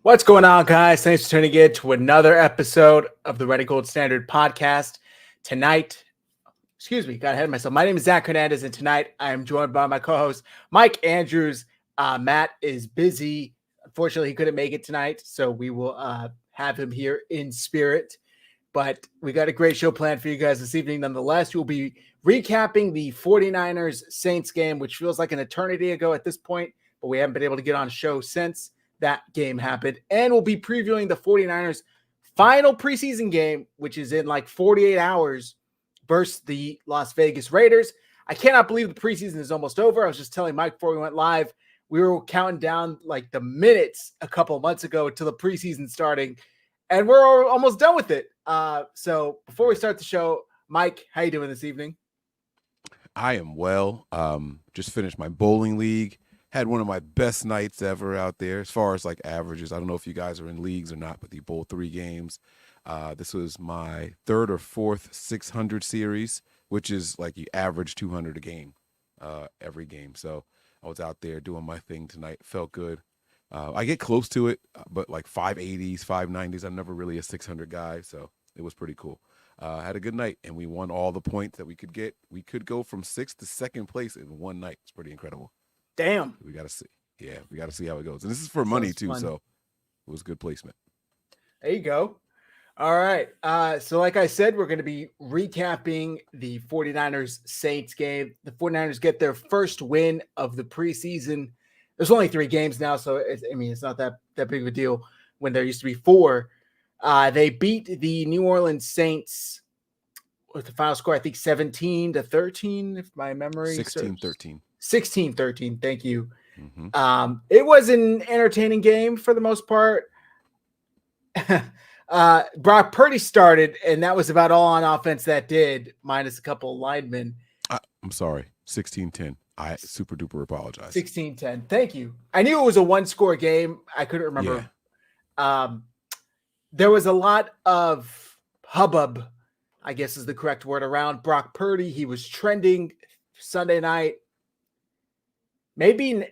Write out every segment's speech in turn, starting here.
What's going on, guys? Thanks for tuning in to another episode of the Red and Gold Standard podcast. Tonight, got ahead of myself. My name is Zach Hernandez, and tonight I am joined by my co-host, Mike Andrews. Matt is busy. Unfortunately, he couldn't make it tonight, so we will have him here in spirit. But we got a great show planned for you guys this evening. Nonetheless, we'll be recapping the 49ers Saints game, which feels like an eternity ago at this point, but we haven't been able to get on a show since that game happened. And we'll be previewing the 49ers final preseason game, which is in like 48 hours versus the Las Vegas Raiders. I cannot believe the preseason is almost over. I was just telling Mike before we went live, we were counting down like the minutes a couple of months ago to the preseason starting, and we're almost done with it. So before we start the show, Mike, how you doing this evening? I am well. Just finished my bowling league. Had one of my best nights ever out there as far as like averages. I don't know if you guys are in leagues or not, but you bowl 3 games. This was my 3rd or 4th 600 series, which is like you average 200 a game every game. So I was out there doing my thing tonight. Felt good. I get close to it, but like 580s, 590s. I'm never really a 600 guy, so it was pretty cool. Had a good night, and we won all the points that we could get. We could go from 6th to 2nd place in one night. It's pretty incredible. Damn. We got to see. Yeah, we got to see how it goes. And this is for money too, so it was good placement. There you go. All right. So like I said, we're going to be recapping the 49ers Saints game. The 49ers get their first win of the preseason. There's only 3 games now, so it's not that big of a deal when there used to be 4. They beat the New Orleans Saints with the final score, I think 17-13, if my memory 16-13. 16-13. Thank you. Mm-hmm. It was an entertaining game for the most part. Brock Purdy started, and that was about all on offense that did, minus a couple of linemen. I'm sorry, 16-10. I super duper apologize. 16-10. Thank you. I knew it was a 1-score game. I couldn't remember. Yeah. There was a lot of hubbub, I guess is the correct word, around Brock Purdy. He was trending Sunday night. Maybe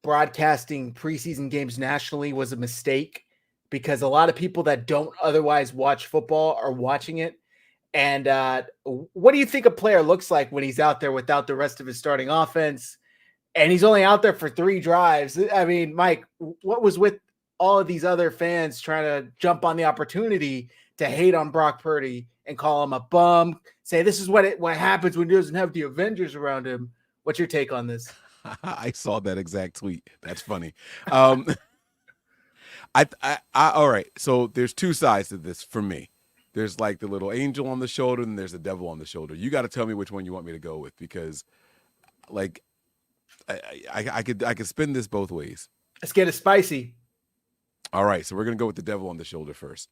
broadcasting preseason games nationally was a mistake because a lot of people that don't otherwise watch football are watching it. And what do you think a player looks like when he's out there without the rest of his starting offense? And he's only out there for 3 drives. I mean, Mike, what was with all of these other fans trying to jump on the opportunity to hate on Brock Purdy and call him a bum, say this is what happens when he doesn't have the Avengers around him? What's your take on this? I saw that exact tweet. That's funny. All right. So there's 2 sides to this for me. There's like the little angel on the shoulder, and there's the devil on the shoulder. You got to tell me which one you want me to go with, because like I could spin this both ways. Let's get it spicy. All right. So we're going to go with the devil on the shoulder first.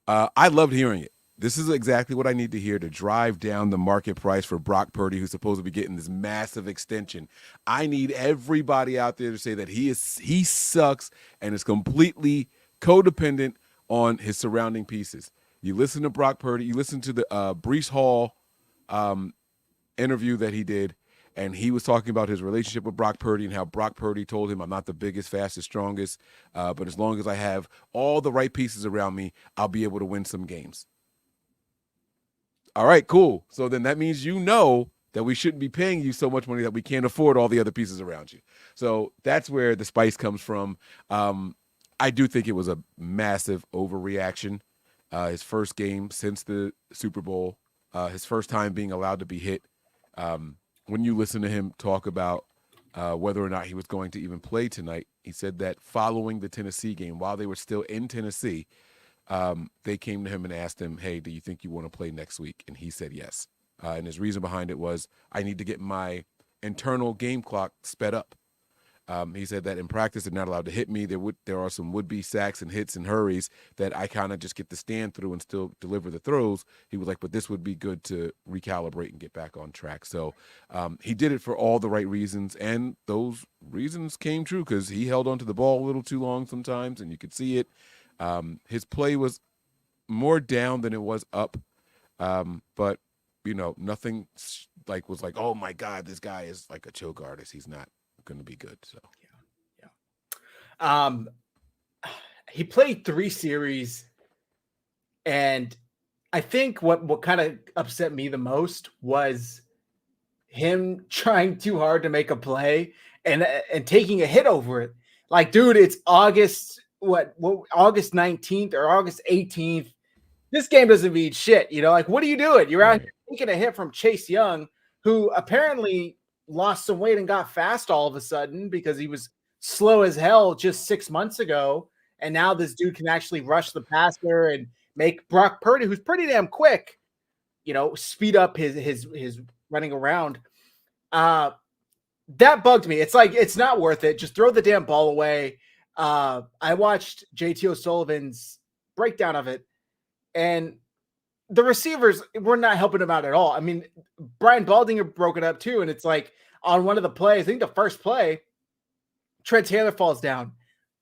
I loved hearing it. This is exactly what I need to hear to drive down the market price for Brock Purdy, who's supposed to be getting this massive extension. I need everybody out there to say that he sucks and is completely codependent on his surrounding pieces. You listen to Brock Purdy, you listen to the Breece Hall interview that he did, and he was talking about his relationship with Brock Purdy and how Brock Purdy told him, I'm not the biggest, fastest, strongest, but as long as I have all the right pieces around me, I'll be able to win some games. All right, cool. So then that means that we shouldn't be paying you so much money that we can't afford all the other pieces around you. So that's where the spice comes from. I do think it was a massive overreaction. His first game since the Super Bowl, his first time being allowed to be hit. When you listen to him talk about whether or not he was going to even play tonight, he said that following the Tennessee game, while they were still in Tennessee, they came to him and asked him, hey, do you think you want to play next week? And he said yes. And his reason behind it was, I need to get my internal game clock sped up. He said that in practice, they're not allowed to hit me. There are some would-be sacks and hits and hurries that I kind of just get to stand through and still deliver the throws. He was like, but this would be good to recalibrate and get back on track. So he did it for all the right reasons, and those reasons came true because he held onto the ball a little too long sometimes, and you could see it. His play was more down than it was up, but nothing was like, oh my God, this guy is like a choke artist. He's not going to be good. So yeah. he played 3 series, and I think what kind of upset me the most was him trying too hard to make a play and taking a hit over it. Like, dude, it's August 19th or August 18th. This game doesn't mean shit. Like, what are you doing? You're out here taking a hit from Chase Young, who apparently lost some weight and got fast all of a sudden because he was slow as hell just 6 months ago. And now this dude can actually rush the passer and make Brock Purdy, who's pretty damn quick, speed up his running around. That bugged me. It's like, it's not worth it. Just throw the damn ball away. I watched JT O'Sullivan's breakdown of it, and the receivers were not helping him out at all. I mean, Brian Baldinger broke it up too, and it's like on one of the plays, I think the first play, Trent Taylor falls down.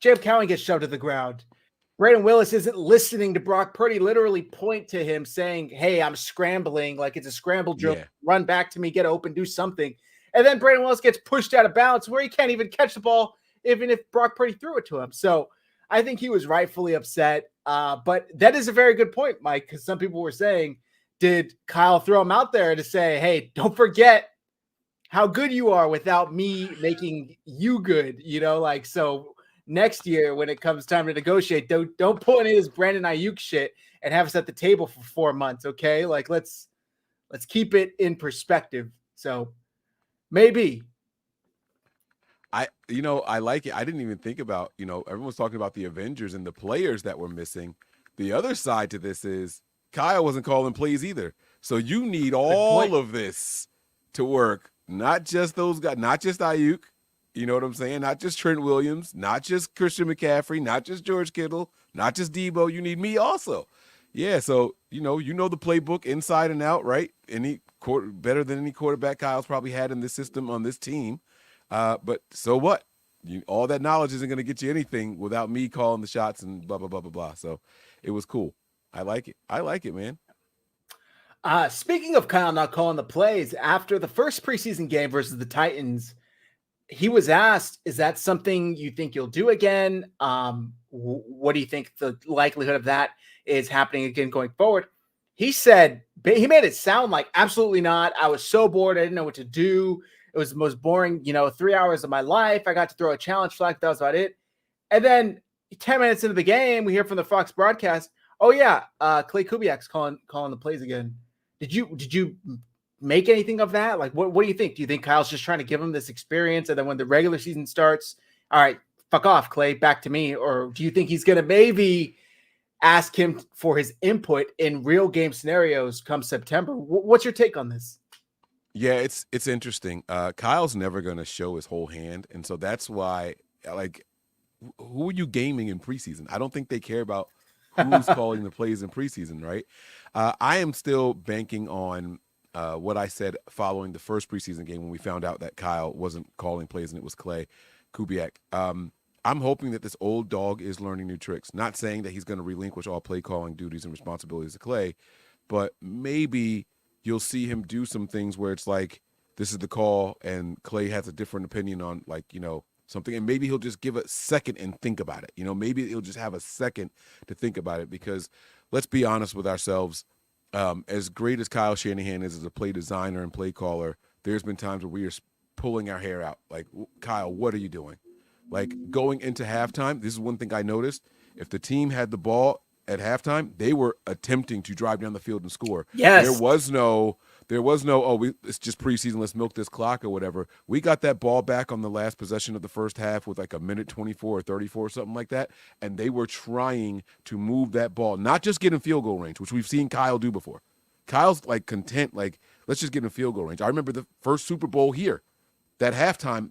James Cowan gets shoved to the ground. Brandon Willis isn't listening to Brock Purdy literally point to him saying, hey, I'm scrambling, like it's a scramble drill. Yeah. Run back to me, get open, do something. And then Brandon Willis gets pushed out of bounds where he can't even catch the ball, even if Brock Purdy threw it to him. So I think he was rightfully upset. But that is a very good point, Mike, because some people were saying, did Kyle throw him out there to say, hey, don't forget how good you are without me making you good, so next year when it comes time to negotiate, don't pull any of this Brandon Ayuk shit and have us at the table for 4 months, okay? Like, let's keep it in perspective. So maybe. I like it. I didn't even think about, everyone's talking about the Avengers and the players that were missing. The other side to this is Kyle wasn't calling plays either. So you need all of this to work. Not just those guys, not just Ayuk, you know what I'm saying? Not just Trent Williams, not just Christian McCaffrey, not just George Kittle, not just Debo. You need me also. Yeah, so, the playbook inside and out, right? Better than any quarterback Kyle's probably had in this system on this team. But so what? All that knowledge isn't going to get you anything without me calling the shots and blah, blah, blah, blah, blah. So it was cool. I like it, man. Speaking of Kyle not calling the plays, after the first preseason game versus the Titans, he was asked, is that something you think you'll do again? What do you think the likelihood of that is happening again going forward? He said, he made it sound like absolutely not. I was so bored. I didn't know what to do. It was the most boring, 3 hours of my life. I got to throw a challenge flag. That was about it. And then 10 minutes into the game, we hear from the Fox broadcast, oh yeah, Clay Kubiak's calling the plays again. Did you make anything of that? Like, what do you think? Do you think Kyle's just trying to give him this experience, and then when the regular season starts, all right, fuck off, Clay, back to me? Or do you think he's going to maybe ask him for his input in real game scenarios come September? What's your take on this? Yeah, it's interesting. Kyle's never going to show his whole hand, and so that's why, like, who are you gaming in preseason? I don't think they care about who's calling the plays in preseason, right? I am still banking on what I said following the first preseason game when we found out that Kyle wasn't calling plays and it was Clay Kubiak. I'm hoping that this old dog is learning new tricks. Not saying that he's going to relinquish all play calling duties and responsibilities to Clay, but maybe you'll see him do some things where it's like, this is the call and Clay has a different opinion on, like, something, and maybe he'll just give a second and think about it. Maybe he'll just have a second to think about it, because let's be honest with ourselves. As great as Kyle Shanahan is as a play designer and play caller, there's been times where we are pulling our hair out. Like, Kyle, what are you doing? Like, going into halftime, this is one thing I noticed. If the team had the ball at halftime, they were attempting to drive down the field and score. Yes. There was no, it's just preseason, let's milk this clock or whatever. We got that ball back on the last possession of the first half with like a minute 24 or 34 or something like that, and they were trying to move that ball, not just get in field goal range, which we've seen Kyle do before. Kyle's like content, like, let's just get in field goal range. I remember the first Super Bowl here, that halftime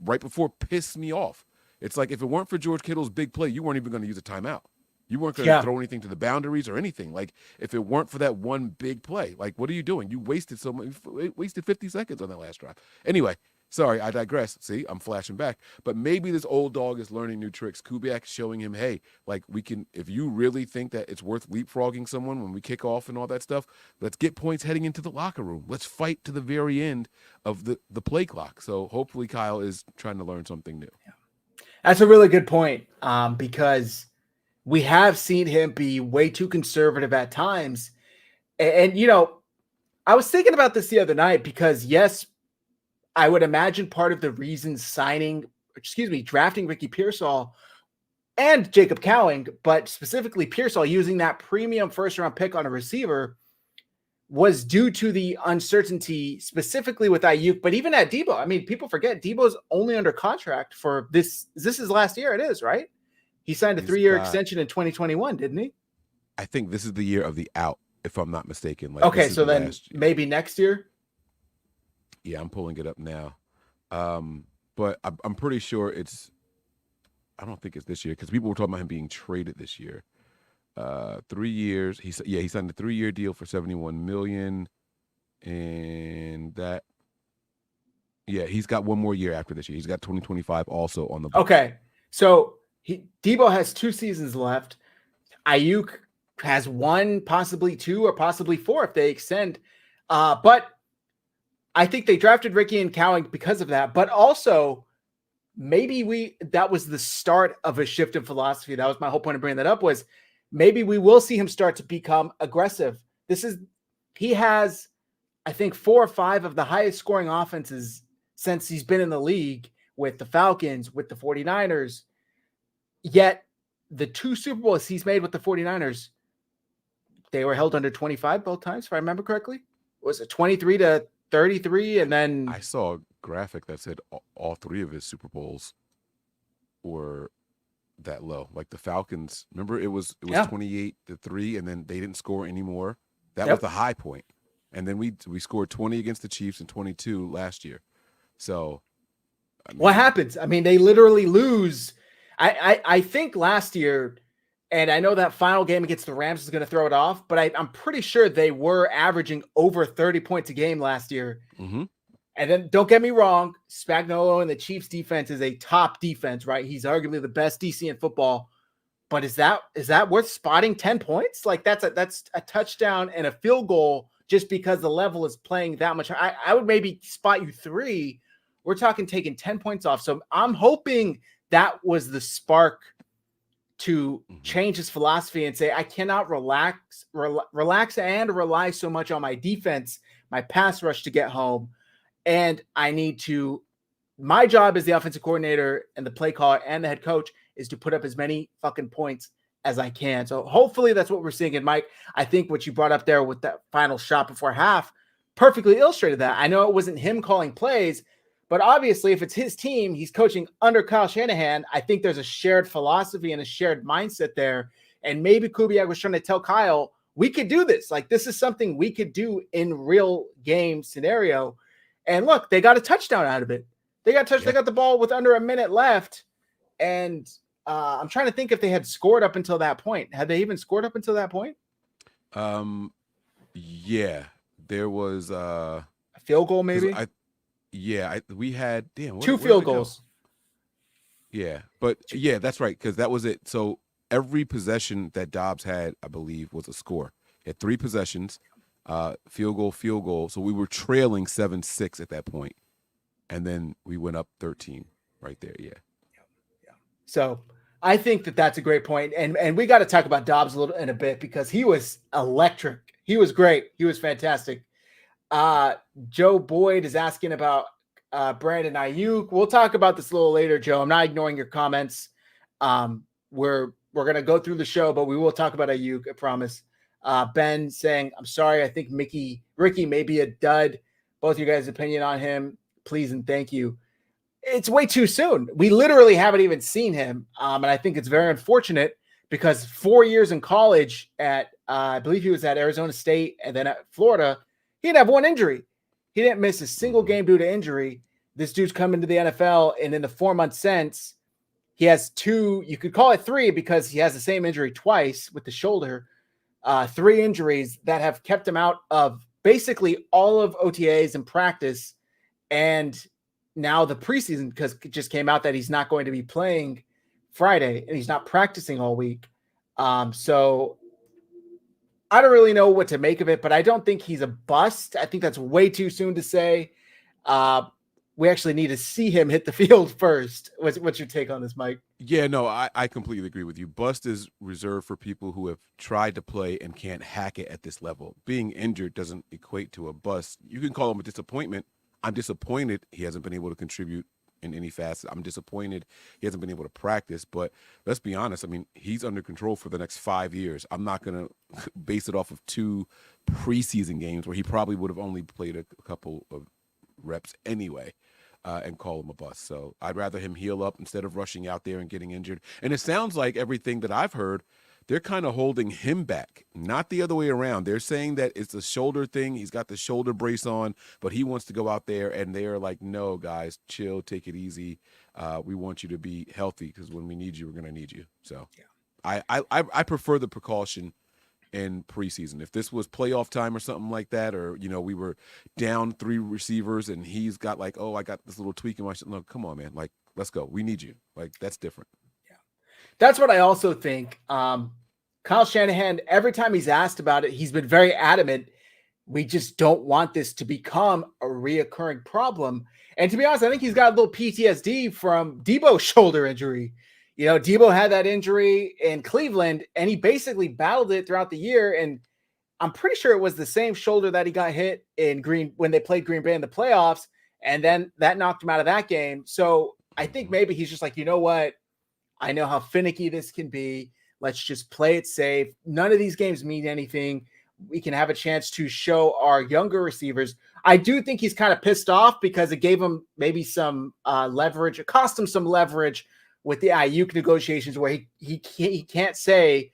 right before pissed me off. It's like, if it weren't for George Kittle's big play, you weren't even going to use a timeout. You weren't going to throw anything to the boundaries or anything. Like, if it weren't for that one big play, like, what are you doing? You wasted so much, wasted 50 seconds on that last drive. Anyway, sorry, I digress. See, I'm flashing back. But maybe this old dog is learning new tricks. Kubiak showing him, hey, like, we can, if you really think that it's worth leapfrogging someone when we kick off and all that stuff, let's get points heading into the locker room. Let's fight to the very end of the play clock. So hopefully Kyle is trying to learn something new. Yeah. That's a really good point, because we have seen him be way too conservative at times. And I was thinking about this the other night because, yes, I would imagine part of the reason drafting Ricky Pearsall and Jacob Cowing, but specifically Pearsall using that premium first-round pick on a receiver was due to the uncertainty specifically with Ayuk, but even at Debo. I mean, people forget Debo's only under contract for this. Is this his last year? It is, right? He signed a 3-year extension in 2021, didn't he? I think this is the year of the out, if I'm not mistaken. Like, okay, so then maybe next year? Yeah, I'm pulling it up now. But I'm pretty sure I don't think it's this year because people were talking about him being traded this year. 3 years. He signed a 3-year deal for $71 million, and that. Yeah, he's got one more year after this year. He's got 2025 also on the book. Okay, so Debo has 2 seasons left. Ayuk has 1, possibly 2, or possibly 4 if they extend. But I think they drafted Ricky and Cowing because of that. But also, maybe that was the start of a shift in philosophy. That was my whole point of bringing that up, was maybe we will see him start to become aggressive. He has, I think, 4 or 5 of the highest scoring offenses since he's been in the league, with the Falcons, with the 49ers. Yet the 2 Super Bowls he's made with the 49ers, they were held under 25 both times, if I remember correctly. Was it 23-33? And then I saw a graphic that said all 3 of his Super Bowls were that low. Like the Falcons, remember it was 28-3, and then they didn't score anymore. That was the high point. And then we scored 20 against the Chiefs and 22 last year. So what happens? I mean, they literally lose. I think last year, and I know that final game against the Rams is going to throw it off, but I'm pretty sure they were averaging over 30 points a game last year. Mm-hmm. And then don't get me wrong, Spagnuolo and the Chiefs defense is a top defense, right? He's arguably the best DC in football. But is that worth spotting 10 points? Like that's a touchdown and a field goal just because the level is playing that much. I would maybe spot you 3. We're talking taking 10 points off. So I'm hoping that was the spark to change his philosophy and say, I cannot relax and rely so much on my defense, my pass rush to get home. And my job as the offensive coordinator and the play caller and the head coach is to put up as many fucking points as I can. So hopefully that's what we're seeing. And Mike, I think what you brought up there with that final shot before half perfectly illustrated that. I know it wasn't him calling plays, but obviously if it's his team, he's coaching under Kyle Shanahan. I think there's a shared philosophy and a shared mindset there. And maybe Kubiak was trying to tell Kyle, we could do this. Like, this is something we could do in real game scenario. And look, they got a touchdown out of it. They got the ball with under a minute left. And I'm trying to think if they had scored up until that point. Had they even scored up until that point? Yeah, there was a field goal, maybe. We had 2 field goals. Yeah, but yeah, that's right, because that was it. So every possession that Dobbs had, I believe, was a score. He had 3 possessions, field goal. So we were trailing 7-6 at that point, and then we went up 13 right there. Yeah. So I think that's a great point. And we got to talk about Dobbs a little in a bit because he was electric. He was great. He was fantastic. Joe Boyd is asking about Brandon Ayuk. We'll talk about this a little later, Joe. I'm not ignoring your comments. We're going to go through the show, but we will talk about Ayuk, I promise. Ben saying, I'm sorry, I think Ricky may be a dud. Both you guys' opinion on him, please and thank you. It's way too soon. We literally haven't even seen him. And I think it's very unfortunate because 4 years in college I believe he was at Arizona State and then at Florida, he didn't have 1 injury. He didn't miss a single game due to injury. This dude's come into the NFL, and in the 4 months since, he has 2, you could call it 3 because he has the same injury twice with the shoulder, 3 injuries that have kept him out of basically all of OTAs and practice. And now the preseason, because it just came out that he's not going to be playing Friday and he's not practicing all week. So I don't really know what to make of it, but I don't think he's a bust. I think that's way too soon to say. we actually need to see him hit the field first. What's your take on this, Mike? Yeah, no, I completely agree with you. Bust is reserved for people who have tried to play and can't hack it at this level. Being injured doesn't equate to a bust. You can call him a disappointment. I'm disappointed he hasn't been able to contribute in any facet. I'm disappointed he hasn't been able to practice. But let's be honest. I mean, he's under control for the next 5 years. I'm not going to base it off of 2 preseason games where he probably would have only played a couple of reps anyway. And call him a bust. So I'd rather him heal up instead of rushing out there and getting injured. And it sounds like everything that I've heard, they're kind of holding him back, not the other way around. They're saying that it's a shoulder thing. He's got the shoulder brace on, but he wants to go out there, and they're like, no, guys, chill, take it easy. We want you to be healthy because when we need you, we're going to need you. So yeah. I prefer the precaution in preseason. If this was playoff time or something like that, or we were down 3 receivers and he's got like, oh, I got this little tweak in my no, come on, man, like, let's go, we need you. Like, that's different. Yeah, that's what I also think. Kyle Shanahan, every time he's asked about it, he's been very adamant. We just don't want this to become a reoccurring problem. And to be honest, I think he's got a little PTSD from Deebo's shoulder injury. Deebo had that injury in Cleveland, and he basically battled it throughout the year. And I'm pretty sure it was the same shoulder that he got hit in when they played Green Bay in the playoffs, and then that knocked him out of that game. So I think maybe he's just like, you know what? I know how finicky this can be. Let's just play it safe. None of these games mean anything. We can have a chance to show our younger receivers. I do think he's kind of pissed off because it gave him maybe some leverage. It cost him some leverage with the Ayuk negotiations where he can't say,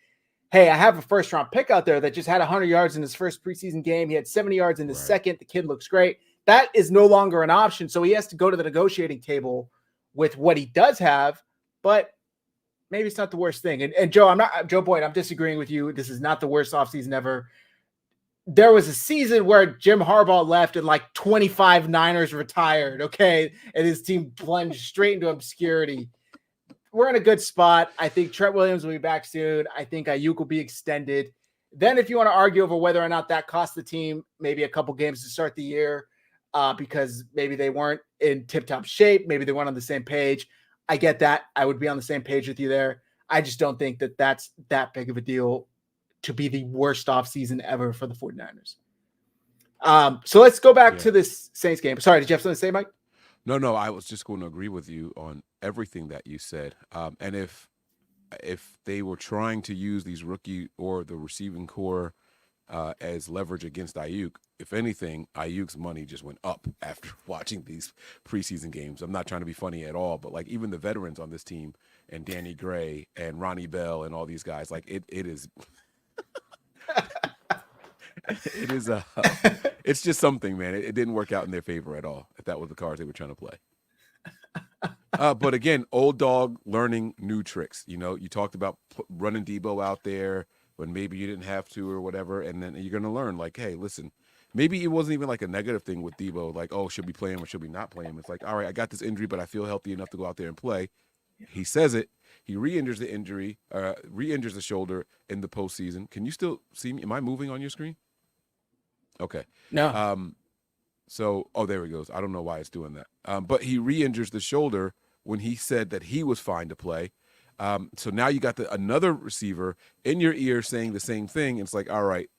hey, I have a first-round pick out there that just had 100 yards in his first preseason game. He had 70 yards in the second. The kid looks great. That is no longer an option, so he has to go to the negotiating table with what he does have, but maybe it's not the worst thing. And Joe Boyd, I'm disagreeing with you. This is not the worst offseason ever. There was a season where Jim Harbaugh left and like 25 Niners retired, okay? And his team plunged straight into obscurity. We're in a good spot. I think Trent Williams will be back soon. I think Ayuk will be extended. Then if you want to argue over whether or not that cost the team maybe a couple games to start the year because maybe they weren't in tip-top shape, maybe they weren't on the same page, I get that. I would be on the same page with you there. I just don't think that that's that big of a deal to be the worst offseason ever for the 49ers. So let's go back to this Saints game. Sorry, did you have something to say, Mike? No, I was just going to agree with you on everything that you said. And if they were trying to use these rookie or the receiving core as leverage against Ayuk, if anything, Ayuk's money just went up after watching these preseason games. I'm not trying to be funny at all, but like even the veterans on this team and Danny Gray and Ronnie Bell and all these guys, like it is it is it's just something, man. It didn't work out in their favor at all if that was the cards they were trying to play. But again, old dog learning new tricks. You talked about running Deebo out there when maybe you didn't have to or whatever, and then you're going to learn, like, hey, listen, maybe it wasn't even like a negative thing with Deebo, like, oh, should we play him or should we not play him? It's like, all right, I got this injury, but I feel healthy enough to go out there and play. He says it. He re-injures the injury, re-injures the shoulder in the postseason. Can you still see me? Am I moving on your screen? Okay. No. Oh, there he goes. I don't know why it's doing that. But he re-injures the shoulder when he said that he was fine to play. So now you got another receiver in your ear saying the same thing. It's like, all right,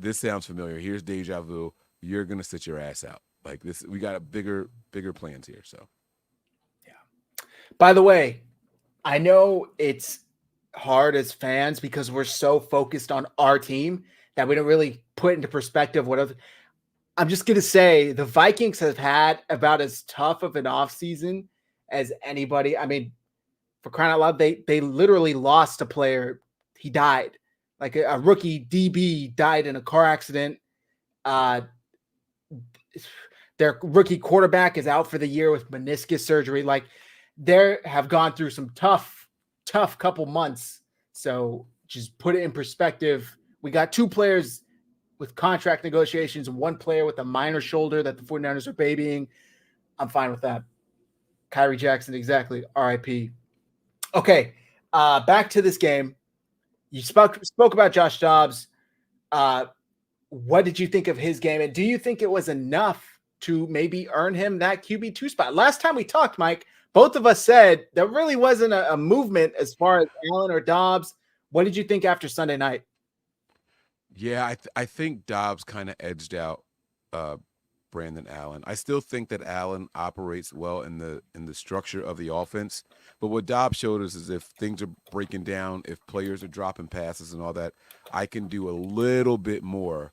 this sounds familiar. Here's deja vu. You're gonna sit your ass out. Like this, we got bigger plans here. So, yeah. By the way, I know it's hard as fans because we're so focused on our team that we don't really put into perspective what other. I'm just gonna say the Vikings have had about as tough of an offseason as anybody. I mean, for crying out loud, they literally lost a player. He died. Like a rookie DB died in a car accident. Their rookie quarterback is out for the year with meniscus surgery. Like they have gone through some tough couple months. So just put it in perspective. We got 2 players with contract negotiations and 1 player with a minor shoulder that the 49ers are babying. I'm fine with that. Kyrie Jackson, exactly. RIP. Okay, back to this game. You spoke about Josh Dobbs. What did you think of his game? And do you think it was enough to maybe earn him that QB2 spot. Last time we talked, Mike, both of us said there really wasn't a movement as far as Allen or Dobbs. What did you think after Sunday night? Yeah, I think Dobbs kind of edged out Brandon Allen. I still think that Allen operates well in the structure of the offense, but what Dobbs showed us is if things are breaking down, if players are dropping passes and all that, I can do a little bit more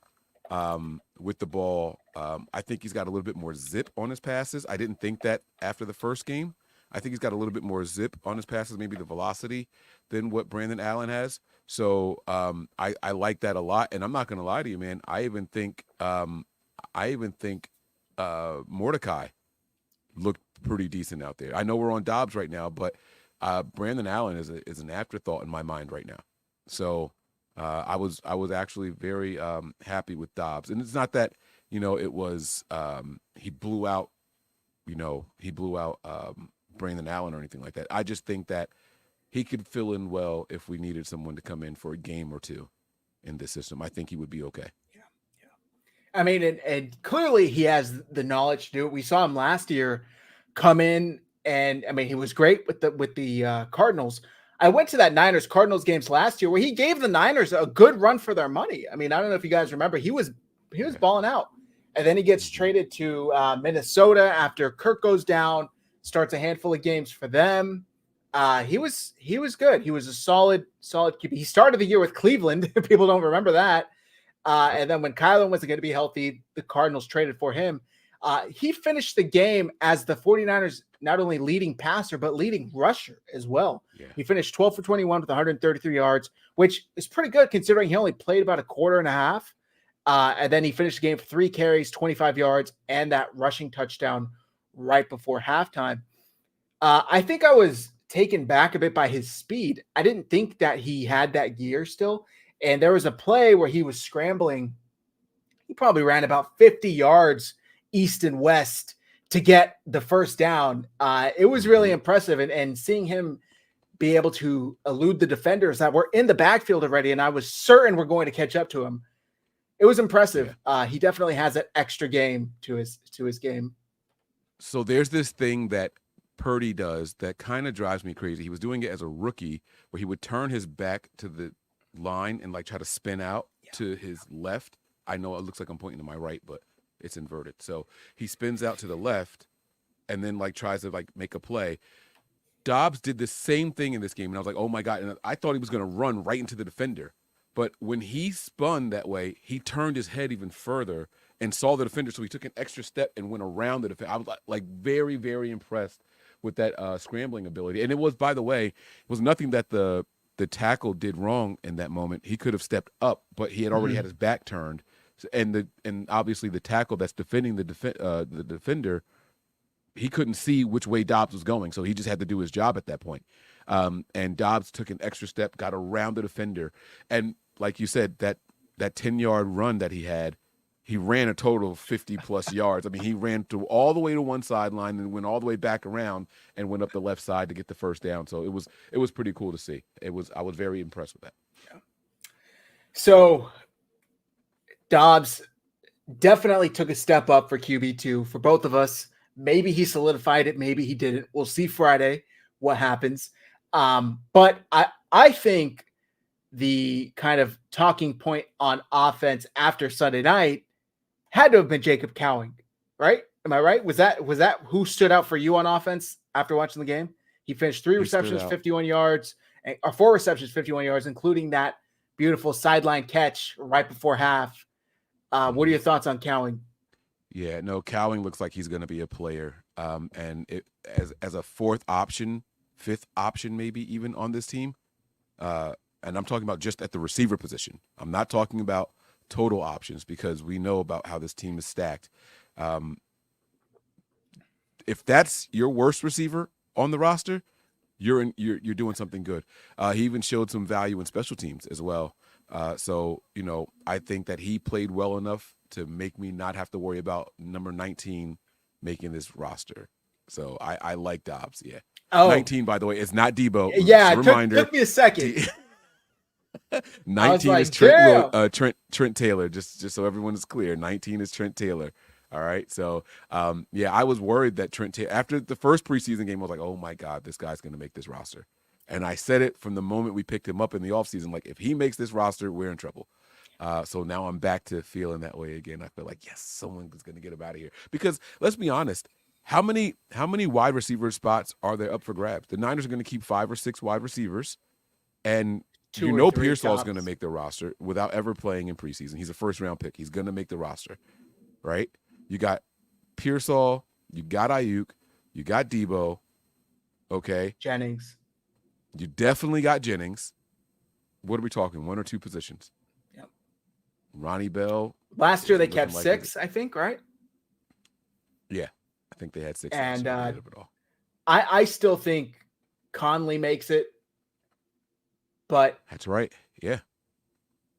with the ball. I think he's got a little bit more zip on his passes. I didn't think that after the first game. I think he's got a little bit more zip on his passes, maybe the velocity, than what Brandon Allen has. So I like that a lot. And I'm not going to lie to you, man. I even think Mordecai looked pretty decent out there. I know we're on Dobbs right now, but Brandon Allen is an afterthought in my mind right now. So I was actually very happy with Dobbs. And it's not that, it was he blew out Brandon Allen or anything like that. I just think that he could fill in well if we needed someone to come in for a game or two in this system. I think he would be okay. Yeah. I mean, and clearly he has the knowledge to do it. We saw him last year come in, and I mean, he was great with the Cardinals. I went to that Niners Cardinals games last year where he gave the Niners a good run for their money. I mean, I don't know if you guys remember, he was balling out, and then he gets traded to Minnesota after Kirk goes down. Starts a handful of games for them. He was good. He was a solid QB. He started the year with Cleveland. People don't remember that. And then when Kyler wasn't going to be healthy, the Cardinals traded for him. He finished the game as the 49ers not only leading passer, but leading rusher as well. Yeah. He finished 12 for 21 with 133 yards, which is pretty good considering he only played about a quarter and a half. And then he finished the game for 3 carries, 25 yards, and that rushing touchdown right before halftime. I think I was taken back a bit by his speed. I didn't think that he had that gear still. And there was a play where he was scrambling. He probably ran about 50 yards east and west to get the first down. It was really impressive. And seeing him be able to elude the defenders that were in the backfield already, and I was certain we're going to catch up to him. It was impressive. Yeah. He definitely has that extra game to his game. So there's this thing that Purdy does that kind of drives me crazy. He was doing it as a rookie where he would turn his back to the line and try to spin out to his left. I know it looks like I'm pointing to my right, but it's inverted. So he spins out to the left and then tries to make a play. Dobbs did the same thing in this game. And I was like, oh my God. And I thought he was going to run right into the defender. But when he spun that way, he turned his head even further and saw the defender. So he took an extra step and went around the defender. I was very, very impressed with that scrambling ability. And it was, by the way, it was nothing that the tackle did wrong in that moment. He could have stepped up, but he had already had his back turned. And obviously the tackle that's defending the defender, he couldn't see which way Dobbs was going. So he just had to do his job at that point. And Dobbs took an extra step, got around the defender. And like you said, that 10-yard run that he had, he ran a total of 50-plus yards. I mean, he ran all the way to one sideline and went all the way back around and went up the left side to get the first down. So it was pretty cool to see. I was very impressed with that. Yeah. So Dobbs definitely took a step up for QB2 for both of us. Maybe he solidified it. Maybe he didn't. We'll see Friday what happens. But I think the kind of talking point on offense after Sunday night had to have been Jacob Cowing, right? Am I right? Was that who stood out for you on offense after watching the game? He finished 3 receptions, 51 yards, or 4 receptions, 51 yards, including that beautiful sideline catch right before half. What are your thoughts on Cowing? Yeah, no, Cowing looks like he's going to be a player. And it as a 4th option, 5th option, maybe even on this team. And I'm talking about just at the receiver position. I'm not talking about total options because we know about how this team is stacked. If that's your worst receiver on the roster, you're doing something good. He even showed some value in special teams as well. So I think that he played well enough to make me not have to worry about number 19 making this roster. So I like Dobbs. Yeah. Oh. 19, by the way, is not Debo. Yeah, it took me a second. 19 is Trent Taylor, just so everyone is clear. 19 is Trent Taylor. All right. So, yeah, I was worried that Trent Taylor, after the first preseason game, I was like, oh my God, this guy's going to make this roster. And I said it from the moment we picked him up in the offseason, like, if he makes this roster, we're in trouble. So now I'm back to feeling that way again. I feel like, yes, someone's going to get him out of here. Because let's be honest, how many wide receiver spots are there up for grabs? The Niners are going to keep 5 or 6 wide receivers, and Two you or know three Pearsall is going to tops. make the roster without ever playing in preseason. He's a first-round pick. He's going to make the roster, right? You got Pearsall, you got Ayuk, you got Debo, okay? Jennings. You definitely got Jennings. What are we talking, 1 or 2 positions? Yep. Ronnie Bell. Last year they looking kept like 6, I think, right? Yeah, I think they had 6 And last year, of it all. I still think Conley makes it, but That's right. Yeah.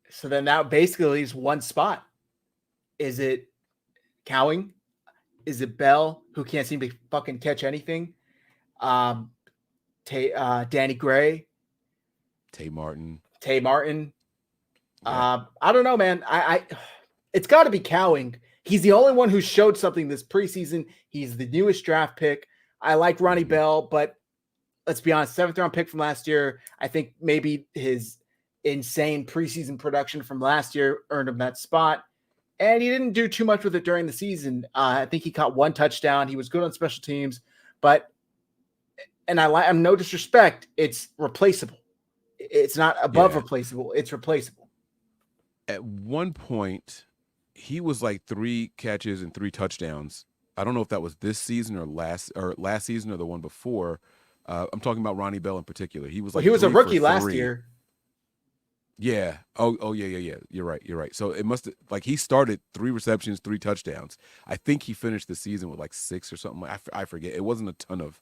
so then that basically leaves one spot. Is it Cowing? Is it Bell, who can't seem to fucking catch anything? Danny Gray, Tay Martin. I don't know, man. I it's got to be Cowing. He's the only one who showed something this preseason. He's the newest draft pick. I like Ronnie Bell, but let's be honest, 7th round pick from last year. I think maybe his insane preseason production from last year earned him that spot. And he didn't do too much with it during the season. I think he caught 1 touchdown. He was good on special teams, but I'm no disrespect, it's replaceable. It's not above replaceable. It's replaceable. At one point, he was like 3 catches and 3 touchdowns. I don't know if that was this season or last season or the one before. I'm talking about Ronnie Bell in particular. He was like he was a rookie last year. Yeah. Oh, yeah. You're right. So it must have, like, he started 3 receptions, 3 touchdowns. I think he finished the season with like 6 or something. I forget. It wasn't a ton of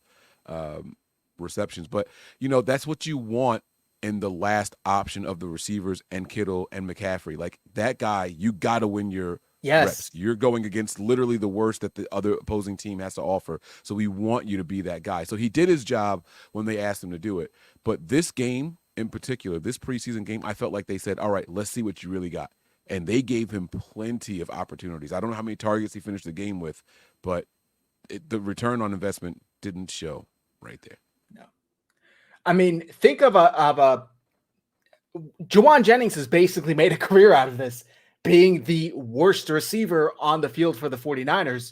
receptions, but that's what you want in the last option of the receivers and Kittle and McCaffrey. Like, that guy, you got to win your reps. You're going against literally the worst that the other opposing team has to offer. So we want you to be that guy. So he did his job when they asked him to do it. But this game in particular, this preseason game, I felt like they said, all right, let's see what you really got. And they gave him plenty of opportunities. I don't know how many targets he finished the game with, but the return on investment didn't show right there. No. I mean, think of a Juwan Jennings has basically made a career out of this, being the worst receiver on the field for the 49ers.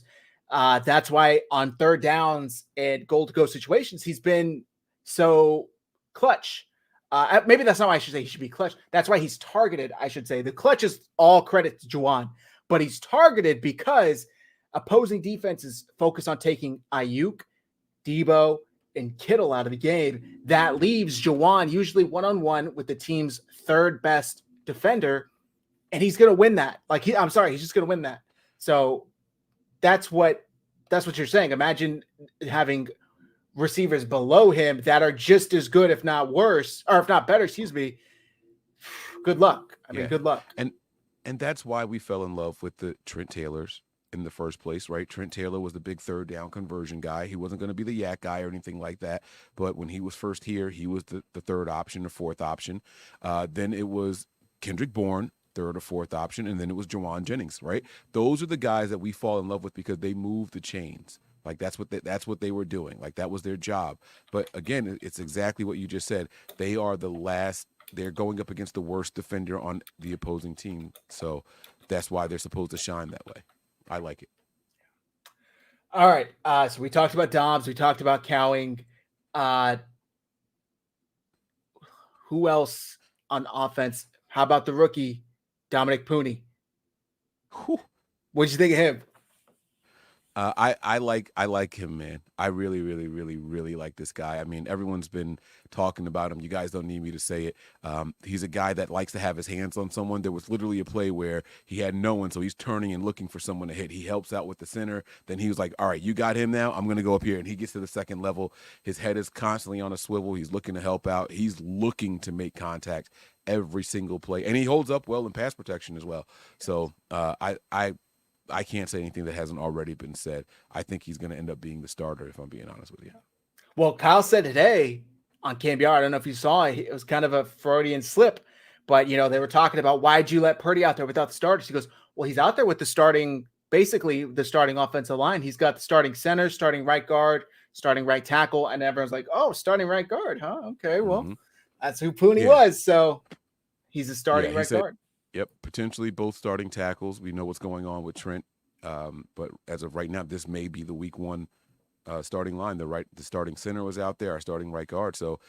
That's why on 3rd downs and goal-to-go situations, he's been so clutch. Maybe that's not why I should say he should be clutch. That's why he's targeted, I should say. The clutch is all credit to Juwan, but he's targeted because opposing defenses focus on taking Ayuk, Debo, and Kittle out of the game. That leaves Juwan usually one-on-one with the team's 3rd best defender, and he's going to win that. He's just going to win that. So that's what you're saying. Imagine having receivers below him that are just as good, if not worse, or if not better, good luck. Good luck. And that's why we fell in love with the Trent Taylors in the first place, right? Trent Taylor was the big 3rd down conversion guy. He wasn't going to be the yak guy or anything like that. But when he was first here, he was the 3rd option or 4th option. Then it was Kendrick Bourne, 3rd or 4th option. And then it was Juwan Jennings, right? Those are the guys that we fall in love with because they move the chains. Like, that's what they were doing. Like, that was their job. But again, it's exactly what you just said. They are they're going up against the worst defender on the opposing team. So that's why they're supposed to shine that way. I like it. All right. So we talked about Dobbs. We talked about Cowing. Who else on offense? How about the rookie, Dominic Pooney? What'd you think of him? I like him, man. I really, really, really, really like this guy. I mean, everyone's been talking about him. You guys don't need me to say it. He's a guy that likes to have his hands on someone. There was literally a play where he had no one, so he's turning and looking for someone to hit. He helps out with the center. Then he was like, all right, you got him now. I'm going to go up here. And he gets to the 2nd level. His head is constantly on a swivel. He's looking to help out. He's looking to make contact every single play. And he holds up well in pass protection as well. So I can't say anything that hasn't already been said. I think he's going to end up being the starter, if I'm being honest with you. Well, Kyle said today on KBR, I don't know if you saw it, it was kind of a Freudian slip, but they were talking about, why'd you let Purdy out there without the starters? He goes, well, he's out there with the starting basically the starting offensive line. He's got the starting center, starting right guard, starting right tackle, and everyone's like, "Oh, starting right guard, huh? Okay, well, that's who Pooney Yeah. was." So he's a starting He right said, guard. yep, potentially both starting tackles. We know what's going on with Trent, but as of right now, this may be the week one starting line. The starting center was out there, our starting right guard. So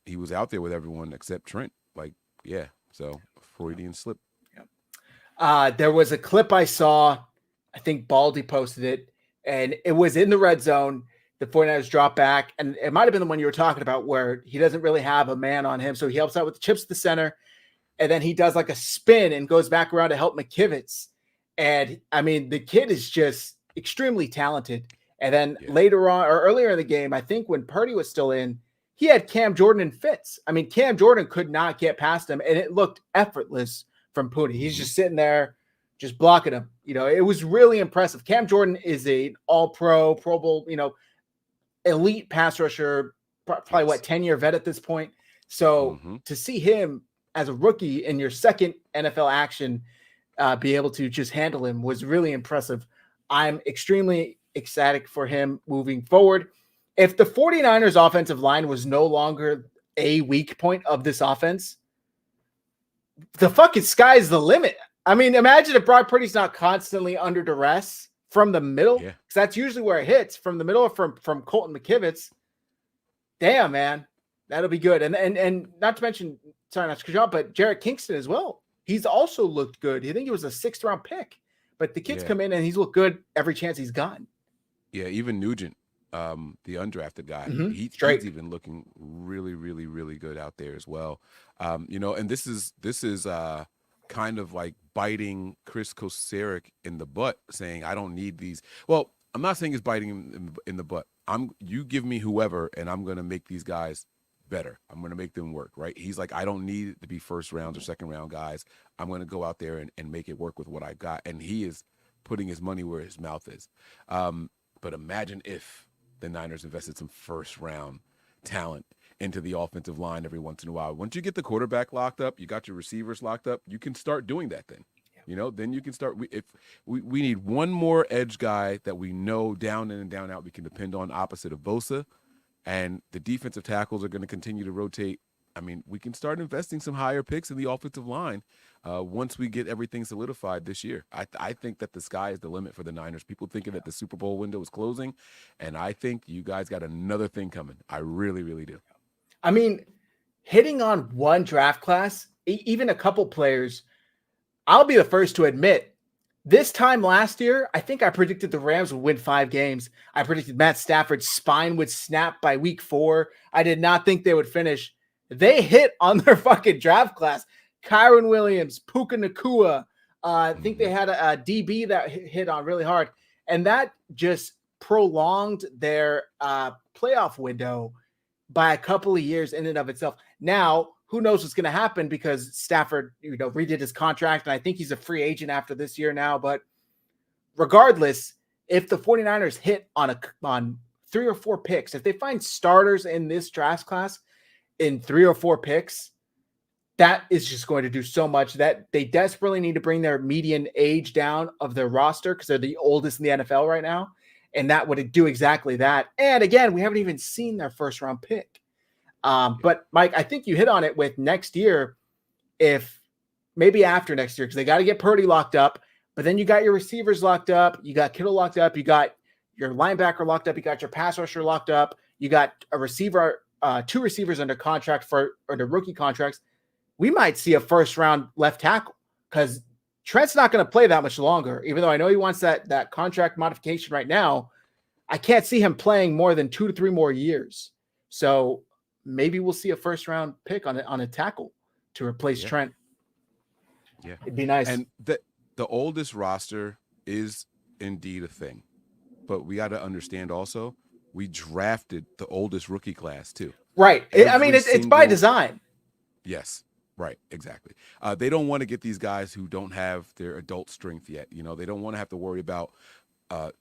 he was out there with everyone except Trent. Like, yeah, so Freudian slip. There was a clip I saw, I think Baldy posted it, and it was in the red zone. The 49ers drop back, and it might have been the one you were talking about where he doesn't really have a man on him. So he helps out with the chips to the center, and then he does like a spin and goes back around to help McKivitz. And I mean, the kid is just extremely talented. And then later on, or earlier in the game, I think when Purdy was still in, he had Cam Jordan and Fitz. I mean, Cam Jordan could not get past him, and it looked effortless from Pooney. He's just sitting there, just blocking him. It was really impressive. Cam Jordan is a all-pro, Pro Bowl, elite pass rusher, probably 10-year vet at this point. So to see him as a rookie in your second NFL action, be able to just handle him was really impressive. I'm extremely ecstatic for him moving forward. If the 49ers offensive line was no longer a weak point of this offense, the fucking sky's the limit. I mean, imagine if Brock Purdy's not constantly under duress from the middle, because that's usually where it hits, from the middle or from Colton McKivitz. Damn, man. That'll be good. And not to mention, sorry, not to cut you off, but Jarrett Kingston as well. He's also looked good. I think he was a 6th-round pick. But the kid's come in and he's looked good every chance he's gotten. Yeah, even Nugent, the undrafted guy, he's even looking really, really, really good out there as well. And this is kind of like biting Chris Kocurek in the butt, saying, I don't need these. Well, I'm not saying it's biting him in the butt. You give me whoever, and I'm going to make these guys better. I'm going to make them work, right? He's like, I don't need it to be first round or second round guys. I'm going to go out there and make it work with what I got. And he is putting his money where his mouth is. But imagine if the Niners invested some first round talent into the offensive line every once in a while. Once you get the quarterback locked up, you got your receivers locked up, you can start doing that then. Then you can start. We need one more edge guy that we know down in and down out we can depend on opposite of Bosa. And the defensive tackles are going to continue to rotate. I mean, we can start investing some higher picks in the offensive line once we get everything solidified this year. I think that the sky is the limit for the Niners. People thinking that the Super Bowl window is closing, and I think you guys got another thing coming. I really, really do. I mean, hitting on one draft class, even a couple players, I'll be the first to admit, this time last year, I think I predicted the Rams would win 5 games. I predicted Matt Stafford's spine would snap by week 4. I did not think they would finish. They hit on their fucking draft class. Kyron Williams, Puka Nacua. I think they had a DB that hit on really hard. And that just prolonged their playoff window by a couple of years in and of itself. Now, who knows what's going to happen because Stafford, redid his contract, and I think he's a free agent after this year now. But regardless, if the 49ers hit on 3 or 4 picks, if they find starters in this draft class in 3 or 4 picks, that is just going to do so much that they desperately need to bring their median age down of their roster because they're the oldest in the NFL right now. And that would do exactly that. And again, we haven't even seen their first round pick. But Mike, I think you hit on it with next year, if maybe after next year, because they got to get Purdy locked up, but then you got your receivers locked up, you got Kittle locked up, you got your linebacker locked up, you got your pass rusher locked up, you got a receiver, 2 receivers under contract under rookie contracts. We might see a first round left tackle because Trent's not going to play that much longer, even though I know he wants that contract modification right now. I can't see him playing more than 2 to 3 more years. So maybe we'll see a first round pick on a tackle to replace Trent. Yeah. It'd be nice. And the oldest roster is indeed a thing, but we got to understand also we drafted the oldest rookie class too. Right. It's by design. Yes. Right. Exactly. They don't want to get these guys who don't have their adult strength yet. They don't want to have to worry about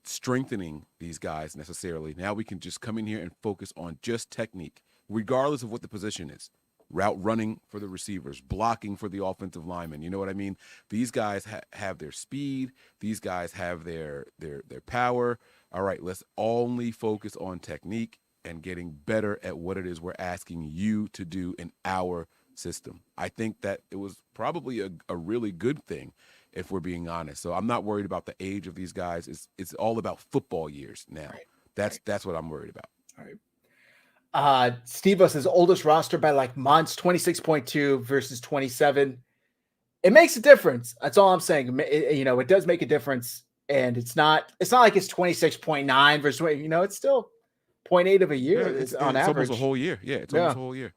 strengthening these guys necessarily. Now we can just come in here and focus on just technique, regardless of what the position is. route running for the receivers, blocking for the offensive linemen. You know what I mean? These guys have their speed. These guys have their power. All right, let's only focus on technique and getting better at what it is we're asking you to do in our system. I think that it was probably a really good thing, if we're being honest. So I'm not worried about the age of these guys. It's all about football years now. Right. That's what I'm worried about. All right. Steve says oldest roster by like months, 26.2 versus 27. It makes a difference. That's all I'm saying. It does make a difference. And it's not like it's 26.9 versus, it's still 0.8 of a year on average. It's almost a whole year. Yeah, it's almost a whole year.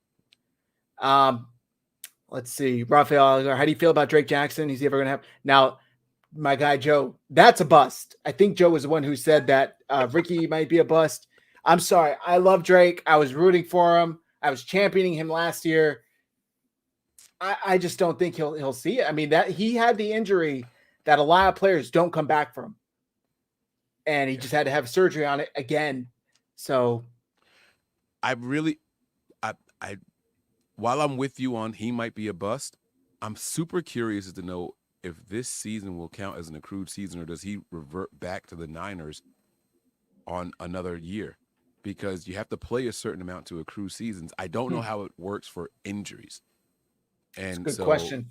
Let's see. Raphael, how do you feel about Drake Jackson? He's ever going to have now, my guy, Joe, that's a bust. I think Joe was the one who said that Ricky might be a bust. I'm sorry. I love Drake. I was rooting for him. I was championing him last year. I just don't think he'll see it. I mean, that he had the injury that a lot of players don't come back from. And he just had to have surgery on it again. So while I'm with you on he might be a bust, I'm super curious to know if this season will count as an accrued season or does he revert back to the Niners on another year? Because you have to play a certain amount to accrue seasons. I don't know how it works for injuries. And that's a good question.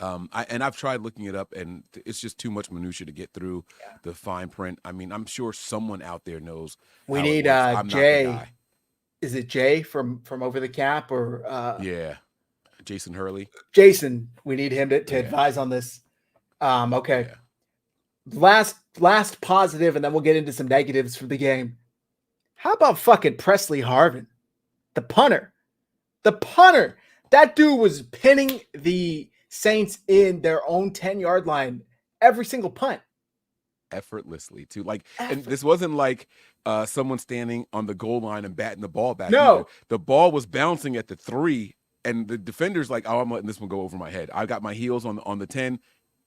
I've tried looking it up, and it's just too much minutia to get through the fine print. I mean, I'm sure someone out there knows. We need Jay. Is it Jay from Over the Cap or Jason Hurley? Jason, we need him to advise on this. Okay. Yeah. Last positive, and then we'll get into some negatives for the game. How about fucking Presley Harvin, the punter? That dude was pinning the Saints in their own 10-yard line every single punt. Effortlessly, too. And this wasn't like someone standing on the goal line and batting the ball back. No. Either. The ball was bouncing at the 3, and the defender's like, oh, I'm letting this one go over my head. I got my heels on the 10.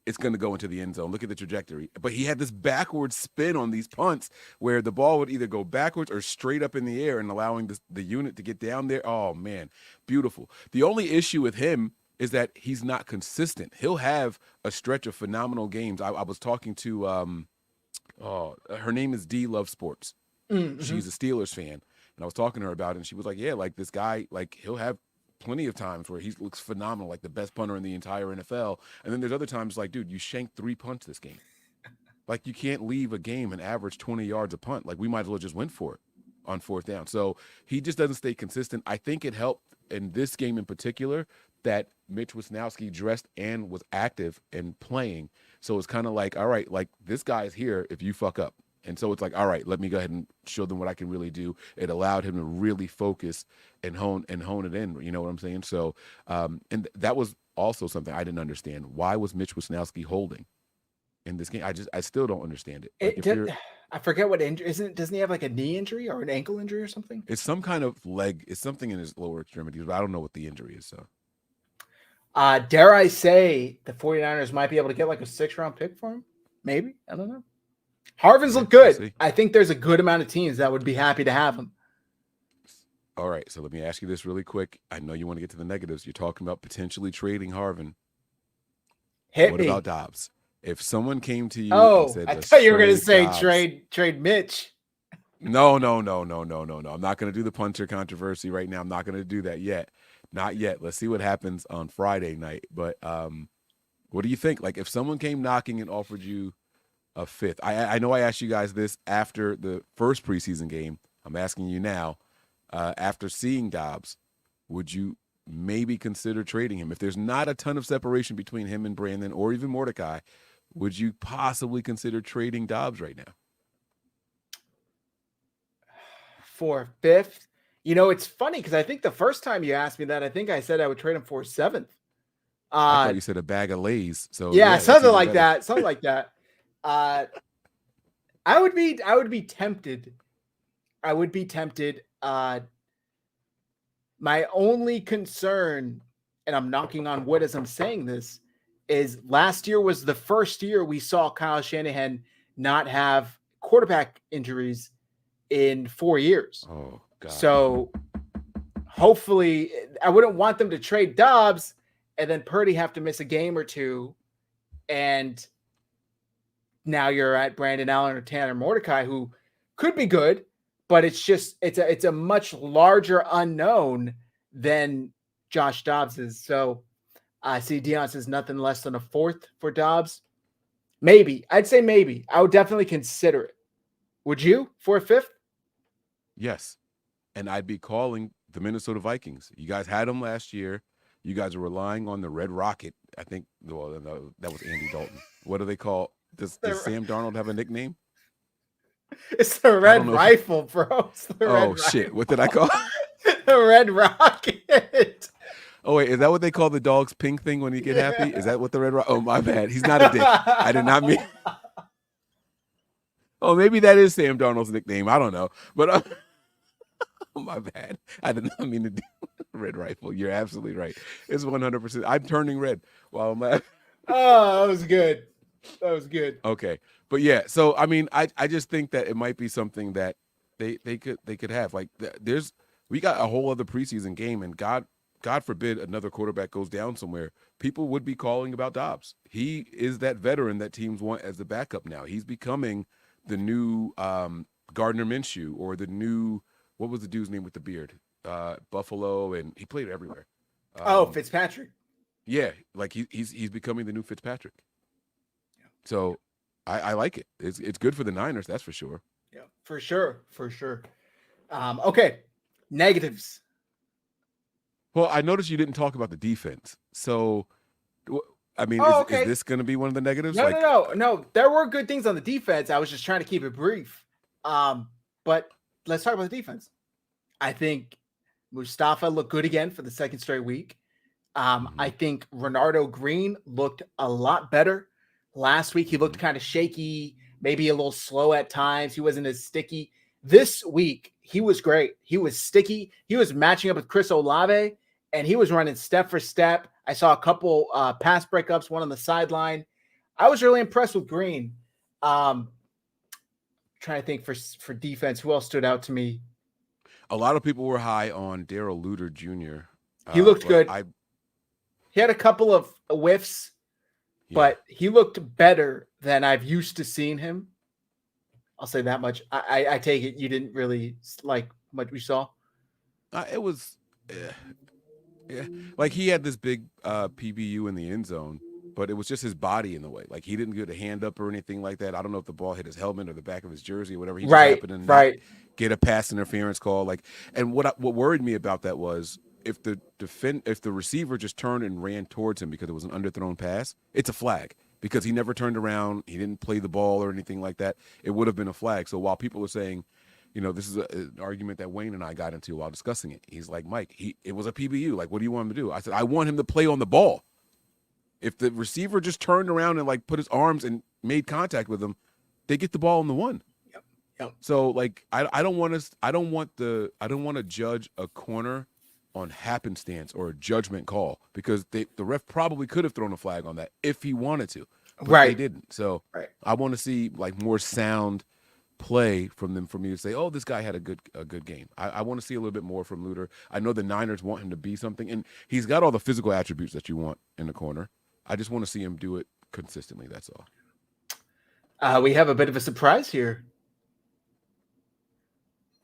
It's going to go into the end zone. Look at the trajectory. But he had this backwards spin on these punts where the ball would either go backwards or straight up in the air and allowing the unit to get down there. Oh, man, beautiful. The only issue with him is that he's not consistent. He'll have a stretch of phenomenal games. I was talking to, her name is D Love Sports. Mm-hmm. She's a Steelers fan. And I was talking to her about it, and she was like, yeah, like this guy, like he'll have plenty of times where he looks phenomenal, like the best punter in the entire NFL. And then there's other times like, dude, you shanked 3 punts this game. Like you can't leave a game and average 20 yards a punt. Like we might as well just went for it on 4th down. So he just doesn't stay consistent. I think it helped in this game in particular that Mitch Wisnowski dressed and was active and playing. So it's kind of like, all right, like this guy is here if you fuck up. And so it's like, all right, let me go ahead and show them what I can really do. It allowed him to really focus and hone it in. You know what I'm saying? So, and that was also something I didn't understand. Why was Mitch Wisnowski holding in this game? I still don't understand it. Like I forget what injury. Doesn't he have like a knee injury or an ankle injury or something? It's some kind of leg. It's something in his lower extremities, but I don't know what the injury is. So, dare I say the 49ers might be able to get like a 6th-round pick for him? Maybe. I don't know. Harvin's look good. I think there's a good amount of teams that would be happy to have him. All right, so let me ask you this really quick. I know you want to get to the negatives. You're talking about potentially trading Harvin. What about Dobbs? If someone came to you and said, I thought you were going to say Dobbs, trade Mitch. No. I'm not going to do the punter controversy right now. I'm not going to do that yet. Not yet. Let's see what happens on Friday night. But what do you think? Like if someone came knocking and offered you a 5th. I know I asked you guys this after the first preseason game. I'm asking you now, after seeing Dobbs, would you maybe consider trading him? If there's not a ton of separation between him and Brandon or even Mordecai, would you possibly consider trading Dobbs right now? For 5th? It's funny because I think the first time you asked me that, I think I said I would trade him for 7th. I thought you said a bag of Lay's. So something like that. Something like that. I would be tempted. My only concern, and I'm knocking on wood as I'm saying this, is last year was the first year we saw Kyle Shanahan not have quarterback injuries in 4 years. Oh God. So hopefully, I wouldn't want them to trade Dobbs and then Purdy have to miss a game or two, and now you're at Brandon Allen or Tanner Mordecai, who could be good, but it's a much larger unknown than Josh Dobbs is. So I see Dion says nothing less than a fourth for Dobbs. Maybe. I'd say maybe. I would definitely consider it. Would you for a fifth? Yes. And I'd be calling the Minnesota Vikings. You guys had them last year. You guys are relying on the Red Rocket. I think, well, no, that was Andy Dalton. What do they call? Does Sam Darnold have a nickname? It's the Red Rifle, bro. Oh, shit. What did I call? The Red Rocket. Oh, wait. Is that what they call the dog's pink thing when you get happy? Is that what the Red Rocket? Oh, my bad. He's not a dick. I did not mean. Oh, maybe that is Sam Darnold's nickname. I don't know. But oh, my bad. I did not mean to do Red Rifle. You're absolutely right. It's 100%. I'm turning red while I'm laughing. Oh, that was good. That was good. Okay. But yeah, so I mean, I just think that it might be something that they could have. Like we got a whole other preseason game, and God forbid another quarterback goes down somewhere, people would be calling about Dobbs. He is that veteran that teams want as the backup now. He's becoming the new Gardner Minshew, or the new, what was the dude's name with the beard? Buffalo, and he played everywhere. Fitzpatrick. Yeah, like he's becoming the new Fitzpatrick. So I like it. It's good for the Niners, that's for sure. Yeah, for sure. Okay, negatives. Well, I noticed you didn't talk about the defense. So, I mean, is this going to be one of the negatives? No. There were good things on the defense. I was just trying to keep it brief. But let's talk about the defense. I think Mustafa looked good again for the second straight week. I think Renardo Green looked a lot better. Last week, he looked kind of shaky, maybe a little slow at times. He wasn't as sticky. This week, he was great. He was sticky. He was matching up with Chris Olave, and he was running step for step. I saw a couple pass breakups, one on the sideline. I was really impressed with Green. Trying to think for defense, who else stood out to me? A lot of people were high on Darrell Luter Jr. He looked good. He had a couple of whiffs. Yeah. But he looked better than I've used to seeing him. I'll say that much. I take it you didn't really like what we saw. It was, like he had this big PBU in the end zone, but it was just his body in the way. Like he didn't get a hand up or anything like that. I don't know if the ball hit his helmet or the back of his jersey or whatever. He just happened to not get a pass interference call. Like, and what worried me about that was, if the receiver just turned and ran towards him because it was an underthrown pass, it's a flag, because he never turned around. He didn't play the ball or anything like that. It would have been a flag. So while people are saying, this is an argument that Wayne and I got into while discussing it. He's like, Mike, it was a PBU. Like, what do you want him to do? I said, I want him to play on the ball. If the receiver just turned around and like put his arms and made contact with him, they get the ball on the one. Yep. So like, I don't want to judge a corner on happenstance or a judgment call, because the ref probably could have thrown a flag on that if he wanted to, but they didn't. So I want to see like more sound play from them for me to say, oh, this guy had a good game. I want to see a little bit more from Luter. I know the Niners want him to be something, and he's got all the physical attributes that you want in the corner. I just want to see him do it consistently. That's all. We have a bit of a surprise here.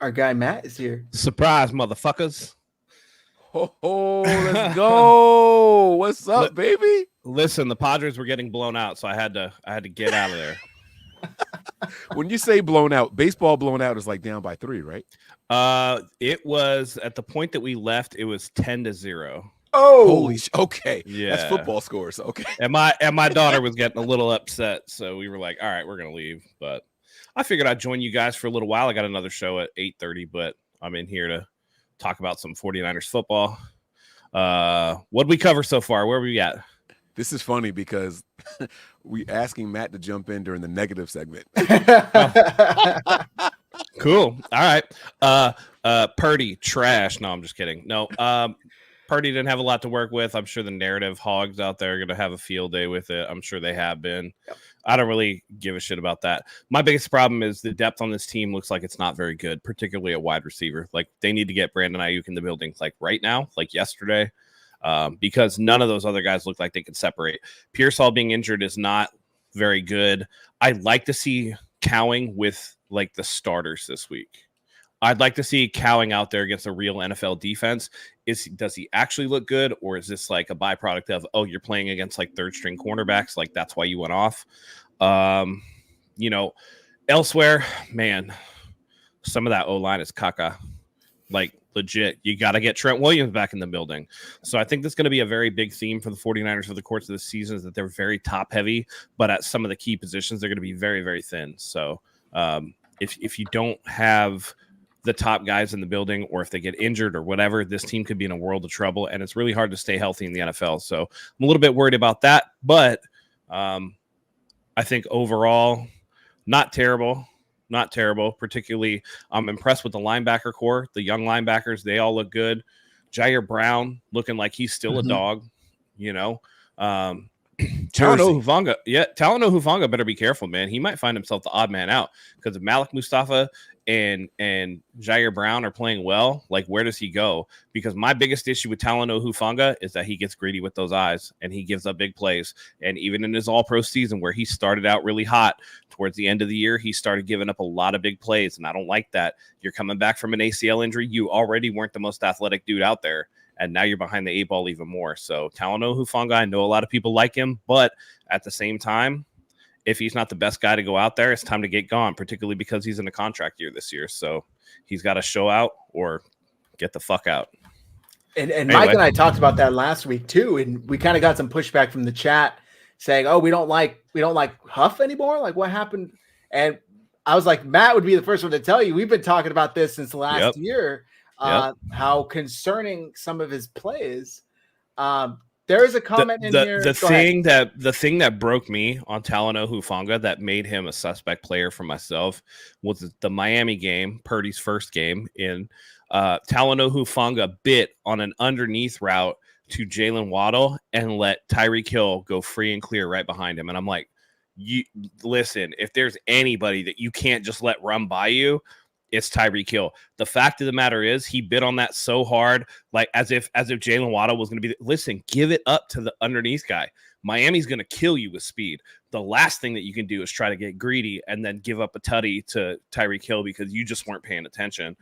Our guy Matt is here. Surprise, motherfuckers. Oh, let's go. What's up, baby? Listen, the Padres were getting blown out, so I had to get out of there. When you say blown out, baseball blown out is like down by 3, right? It was at the point that we left, it was 10-0. Oh, holy okay. Yeah. That's football scores. Okay. And my daughter was getting a little upset, so we were like, all right, we're gonna leave. But I figured I'd join you guys for a little while. I got another show at 8:30, but I'm in here to talk about some 49ers football. What'd we cover so far? Where we at? This is funny because we asking Matt to jump in during the negative segment. Cool. All right. Purdy trash. No, I'm just kidding. No. Purdy didn't have a lot to work with. I'm sure the narrative hogs out there are going to have a field day with it. I'm sure they have been. Yep. I don't really give a shit about that. My biggest problem is the depth on this team looks like it's not very good, particularly at wide receiver. Like, they need to get Brandon Ayuk in the building, like right now, like yesterday, because none of those other guys look like they can separate. Pearsall being injured is not very good. I'd like to see Cowing with like the starters this week. I'd like to see Cowing out there against a real NFL defense. Does he actually look good, or is this like a byproduct of, oh, you're playing against like third string cornerbacks, like that's why you went off? Elsewhere, man, some of that O-line is caca. Like, legit, you got to get Trent Williams back in the building. So I think that's going to be a very big theme for the 49ers for the course of the season, is that they're very top heavy, but at some of the key positions, they're going to be very, very thin. So if you don't have the top guys in the building, or if they get injured or whatever, this team could be in a world of trouble, and it's really hard to stay healthy in the NFL. So I'm a little bit worried about that, but I think overall, not terrible. Particularly, I'm impressed with the linebacker core. The young linebackers, they all look good. Jair Brown looking like he's still a dog, Talanoa Hufanga better be careful, man. He might find himself the odd man out, because if Malik Mustafa and Jair Brown are playing well, like, where does he go? Because my biggest issue with Talanoa Hufanga is that he gets greedy with those eyes and he gives up big plays. And even in his all-pro season, where he started out really hot, towards the end of the year, he started giving up a lot of big plays, and I don't like that. You're coming back from an ACL injury. You already weren't the most athletic dude out there, and now you're behind the 8 ball even more. So Talanoa Hufanga, I know a lot of people like him, but at the same time, if he's not the best guy to go out there, it's time to get gone, particularly because he's in a contract year this year. So he's got to show out or get the fuck out. And anyway. Mike and I talked about that last week too, and we kind of got some pushback from the chat saying, "Oh, we don't like Huff anymore. Like, what happened?" And I was like, Matt would be the first one to tell you. We've been talking about this since last year. How concerning some of his plays. There is a comment in here. The thing that broke me on Talanoa Hufanga that made him a suspect player for myself was the Miami game, Purdy's first game. In Talanoa Hufanga bit on an underneath route to Jalen Waddle and let Tyreek Hill go free and clear right behind him. And I'm like, you listen, if there's anybody that you can't just let run by you, it's Tyreek Hill. The fact of the matter is, he bit on that so hard, like as if Jalen Waddle was going to be. Listen, give it up to the underneath guy. Miami's going to kill you with speed. The last thing that you can do is try to get greedy and then give up a tutty to Tyreek Hill because you just weren't paying attention.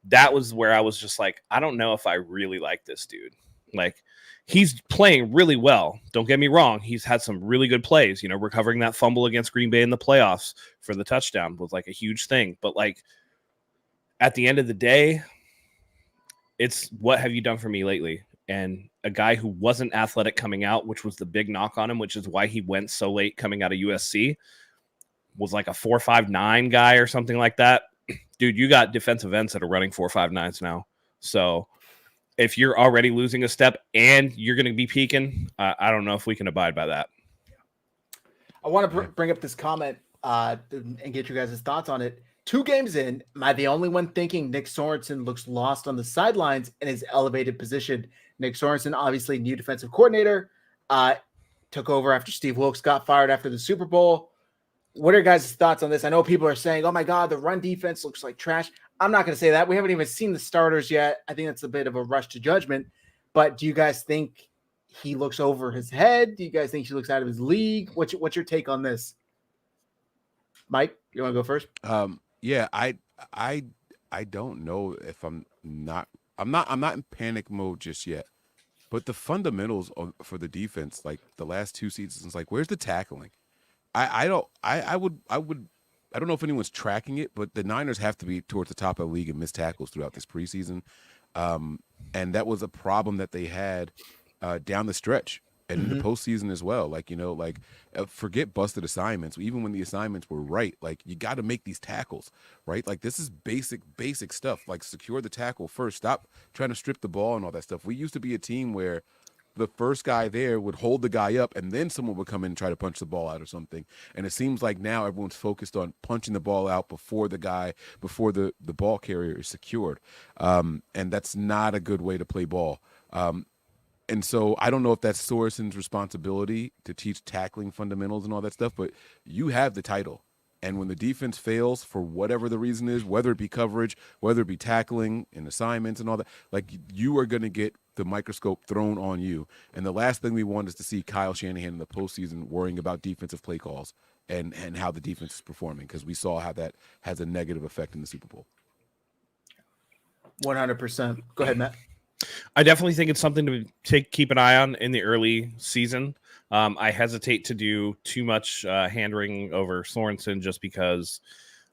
That was where I was just like, I don't know if I really like this dude. Like, he's playing really well. Don't get me wrong. He's had some really good plays. Recovering that fumble against Green Bay in the playoffs for the touchdown was like a huge thing. But like, at the end of the day, it's what have you done for me lately? And a guy who wasn't athletic coming out, which was the big knock on him, which is why he went so late coming out of USC, was like a 4.59 guy or something like that. Dude, you got defensive ends that are running 4.59s now. So if you're already losing a step and you're going to be peaking, I don't know if we can abide by that. I want to bring up this comment and get you guys' thoughts on it. 2 games in, am I the only one thinking Nick Sorensen looks lost on the sidelines in his elevated position? Nick Sorensen, obviously new defensive coordinator, took over after Steve Wilkes got fired after the Super Bowl. What are guys' thoughts on this? I know people are saying, oh my God, the run defense looks like trash. I'm not going to say that. We haven't even seen the starters yet. I think that's a bit of a rush to judgment. But do you guys think he looks over his head? Do you guys think he looks out of his league? What's your take on this? Mike, you want to go first? Yeah, I don't know if I'm not in panic mode just yet. But the fundamentals for the defense, like the last 2 seasons, like where's the tackling? I don't know if anyone's tracking it, but the Niners have to be towards the top of the league in missed tackles throughout this preseason. And that was a problem that they had down the stretch and in the postseason as well. Like, forget busted assignments. Even when the assignments were right, like you got to make these tackles, right? Like this is basic stuff. Like secure the tackle first. Stop trying to strip the ball and all that stuff. We used to be a team where the first guy there would hold the guy up and then someone would come in and try to punch the ball out or something. And it seems like now everyone's focused on punching the ball out before the ball carrier is secured. And that's not a good way to play ball. And so I don't know if that's Sorensen's responsibility to teach tackling fundamentals and all that stuff, but you have the title. And when the defense fails for whatever the reason is, whether it be coverage, whether it be tackling and assignments and all that, like you are going to get the microscope thrown on you. And the last thing we want is to see Kyle Shanahan in the postseason worrying about defensive play calls and how the defense is performing, because we saw how that has a negative effect in the Super Bowl. 100%. Go ahead, Matt. I definitely think it's something to keep an eye on in the early season. I hesitate to do too much hand-wringing over Sorensen just because,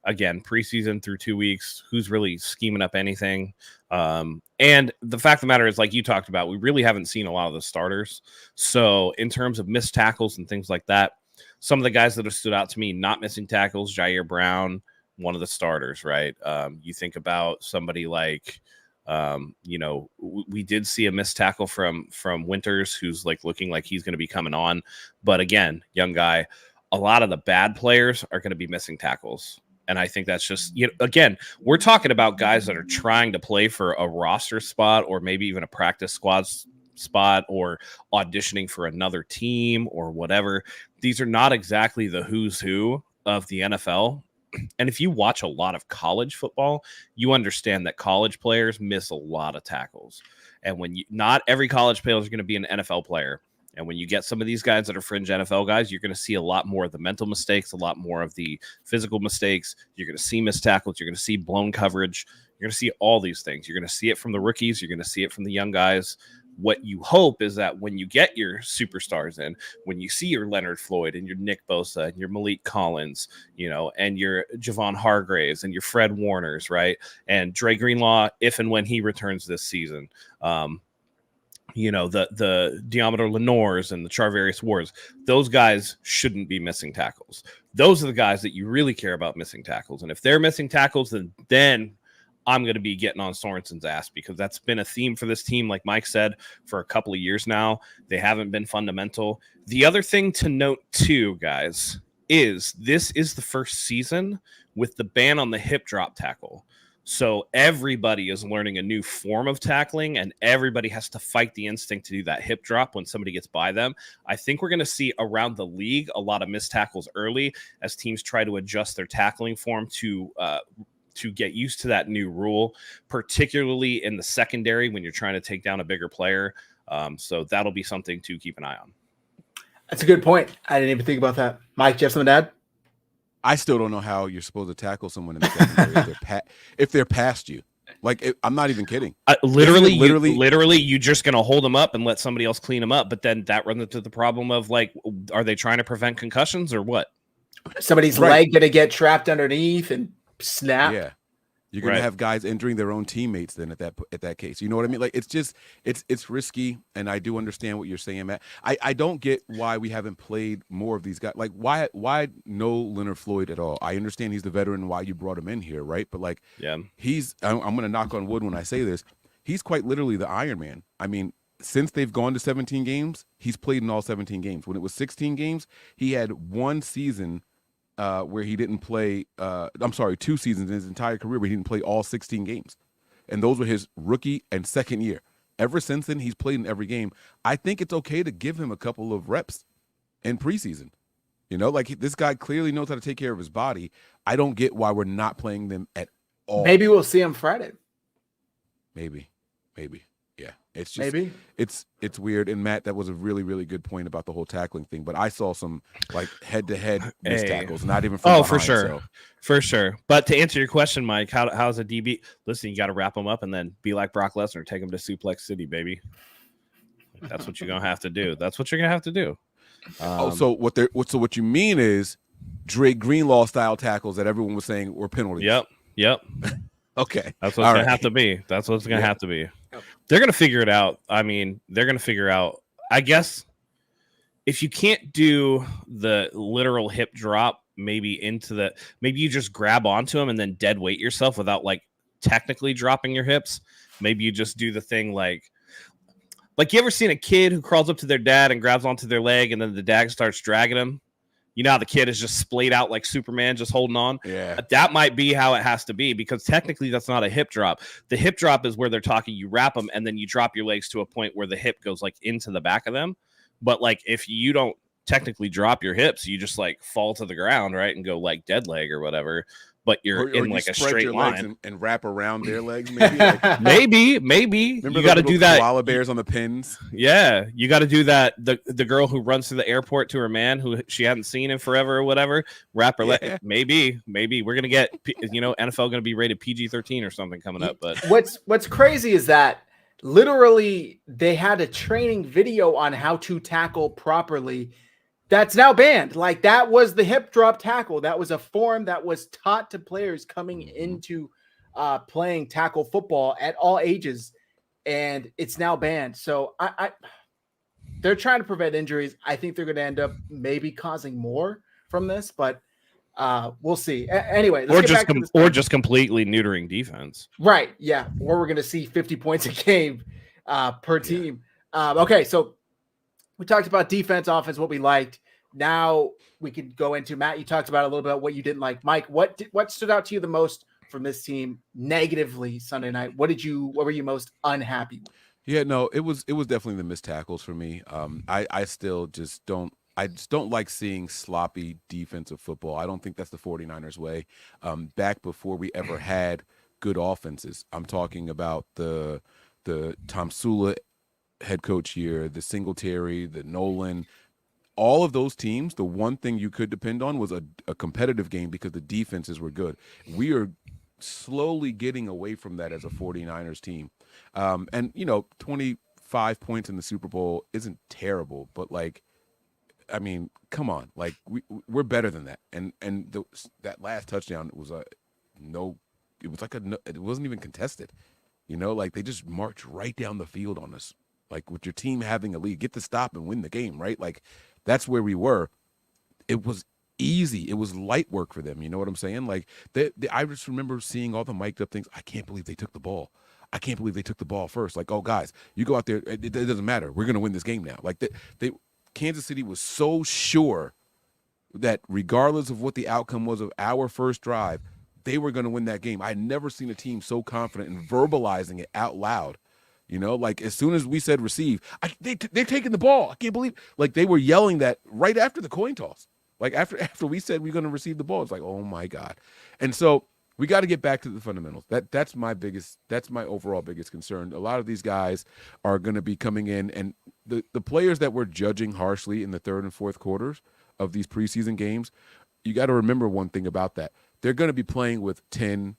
again, preseason through 2 weeks, who's really scheming up anything? And the fact of the matter is, like you talked about, we really haven't seen a lot of the starters. So in terms of missed tackles and things like that, some of the guys that have stood out to me, not missing tackles, Jair Brown, one of the starters, right? You think about somebody like, we did see a missed tackle from Winters, who's like looking like he's going to be coming on. But again, young guy, a lot of the bad players are going to be missing tackles. And I think that's just, again, we're talking about guys that are trying to play for a roster spot or maybe even a practice squad spot or auditioning for another team or whatever. These are not exactly the who's who of the NFL. And if you watch a lot of college football, you understand that college players miss a lot of tackles. And not every college player is going to be an NFL player. And when you get some of these guys that are fringe NFL guys, you're going to see a lot more of the mental mistakes, a lot more of the physical mistakes. You're going to see missed tackles. You're going to see blown coverage. You're going to see all these things. You're going to see it from the rookies. You're going to see it from the young guys. What you hope is that when you get your superstars in, when you see your Leonard Floyd and your Nick Bosa and your Malik Collins, and your Javon Hargraves and your Fred Warners, right? And Dre Greenlaw, if and when he returns this season, the Deommodore Lenoirs and the Charvarius Wards, those guys shouldn't be missing tackles. Those are the guys that you really care about missing tackles. And if they're missing tackles, then I'm going to be getting on Sorensen's ass, because that's been a theme for this team, like Mike said, for a couple of years now. They haven't been fundamental. The other thing to note too, guys, is this is the first season with the ban on the hip drop tackle. So everybody is learning a new form of tackling, and everybody has to fight the instinct to do that hip drop when somebody gets by them. I think we're going to see around the league a lot of missed tackles early as teams try to adjust their tackling form to get used to that new rule, particularly in the secondary when you're trying to take down a bigger player. So that'll be something to keep an eye on. That's a good point. I didn't even think about that. Mike, do you have something to add? I still don't know how you're supposed to tackle someone in the secondary if they're past you. I'm not even kidding. Literally, you're just going to hold them up and let somebody else clean them up. But then that runs into the problem of, like, are they trying to prevent concussions or what? Somebody's leg going to get trapped underneath and snap. Yeah. You're going to have guys injuring their own teammates then at that case. You know what I mean? Like, it's risky, and I do understand what you're saying, Matt. I don't get why we haven't played more of these guys. Like, why no Leonard Floyd at all? I understand he's the veteran, why you brought him in here, right? But, like, yeah, I'm going to knock on wood when I say this. He's quite literally the Iron Man. I mean, since they've gone to 17 games, he's played in all 17 games. When it was 16 games, he had one season where he didn't play, 2 seasons in his entire career where he didn't play all 16 games. And those were his rookie and second year. Ever since then, he's played in every game. I think it's okay to give him a couple of reps in preseason. This guy clearly knows how to take care of his body. I don't get why we're not playing them at all. Maybe we'll see him Friday. Maybe. Yeah, it's just it's weird. And Matt, that was a really, really good point about the whole tackling thing. But I saw some head-to-head missed tackles, not even from behind, for sure. But to answer your question, Mike, how's a DB? Listen, you got to wrap them up and then be like Brock Lesnar, take them to Suplex City, baby. That's what you're gonna have to do. So what you mean is Dre Greenlaw style tackles that everyone was saying were penalties. Yep. Okay. That's what's going to have to be. That's what's going to have to be. They're going to figure it out. I mean, they're going to figure out, I guess, if you can't do the literal hip drop, maybe you just grab onto them and then dead weight yourself without technically dropping your hips. Maybe you just do the thing like you ever seen a kid who crawls up to their dad and grabs onto their leg and then the dad starts dragging him? You know how the kid is just splayed out like Superman, just holding on? Yeah. That might be how it has to be, because technically that's not a hip drop. The hip drop is where they're talking, you wrap them and then you drop your legs to a point where the hip goes like into the back of them. But like if you don't technically drop your hips, you just like fall to the ground, right? And go like dead leg or whatever. But you're in like a straight line and wrap around their legs. Maybe, like, maybe. Remember You got to do that. Koala bears on the pins. Yeah, you got to do that. The girl who runs through the airport to her man who she hadn't seen in forever or whatever, wrap her leg. Maybe we're gonna get NFL gonna be rated PG-13 or something coming up. But what's crazy is that literally they had a training video on how to tackle properly. That's now banned. Like, that was the hip drop tackle. That was a form that was taught to players coming into playing tackle football at all ages, and it's now banned. So they're trying to prevent injuries. I think they're going to end up maybe causing more from this, but we'll see. Anyway, or just completely neutering defense. Right? Yeah. Or we're going to see 50 points a game per team. Okay, so we talked about defense, offense, what we liked. Now we could go into, Matt, you talked about a little bit what you didn't like. Mike, what stood out to you the most from this team negatively Sunday night? What were you most unhappy with? Yeah, no, it was definitely the missed tackles for me. I still just don't like seeing sloppy defensive football. I don't think that's the 49ers way. Back before we ever had good offenses, I'm talking about the Tom Sula head coach here, the Singletary, the Nolan, all of those teams, the one thing you could depend on was a competitive game because the defenses were good. We are slowly getting away from that as a 49ers team. And 25 points in the Super Bowl isn't terrible, but like, I mean, come on, like we're better than that. And that last touchdown was it wasn't even contested. Like they just marched right down the field on us. Like, with your team having a lead, get the stop and win the game, right? Like, that's where we were. It was easy. It was light work for them. You know what I'm saying? Like, I just remember seeing all the mic'd up things. I can't believe they took the ball. I can't believe they took the ball first. Like, oh, guys, you go out there. It doesn't matter. We're going to win this game now. Like, Kansas City was so sure that regardless of what the outcome was of our first drive, they were going to win that game. I had never seen a team so confident in verbalizing it out loud. Like as soon as we said receive, they're taking the ball. I can't believe, like, they were yelling that right after the coin toss. Like after we said we're going to receive the ball, it's like, oh my God. And so we got to get back to the fundamentals. That's my overall biggest concern. A lot of these guys are going to be coming in, and the players that we're judging harshly in the third and fourth quarters of these preseason games, you got to remember one thing about that. They're going to be playing with 10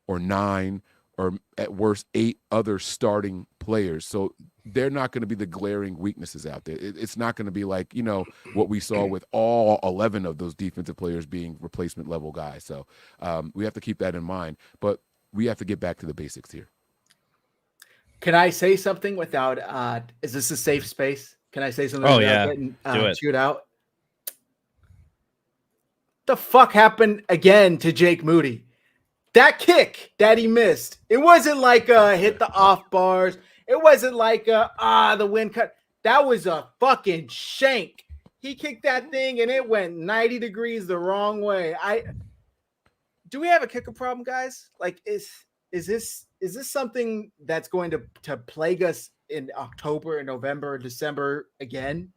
or 9 or at worst 8 other starting players. So they're not going to be the glaring weaknesses out there. It's not going to be like, what we saw with all 11 of those defensive players being replacement level guys. So we have to keep that in mind, but we have to get back to the basics here. Can I say something without, is this a safe space? Can I say something? Oh, without yeah. Getting, Do it. chewed out? The fuck happened again to Jake Moody? That kick that he missed, it wasn't like hit the off bars. It wasn't like the wind cut. That was a fucking shank. He kicked that thing and it went 90 degrees the wrong way. Do we have a kicker problem, guys? Like, is this something that's going to plague us in October and November and December again?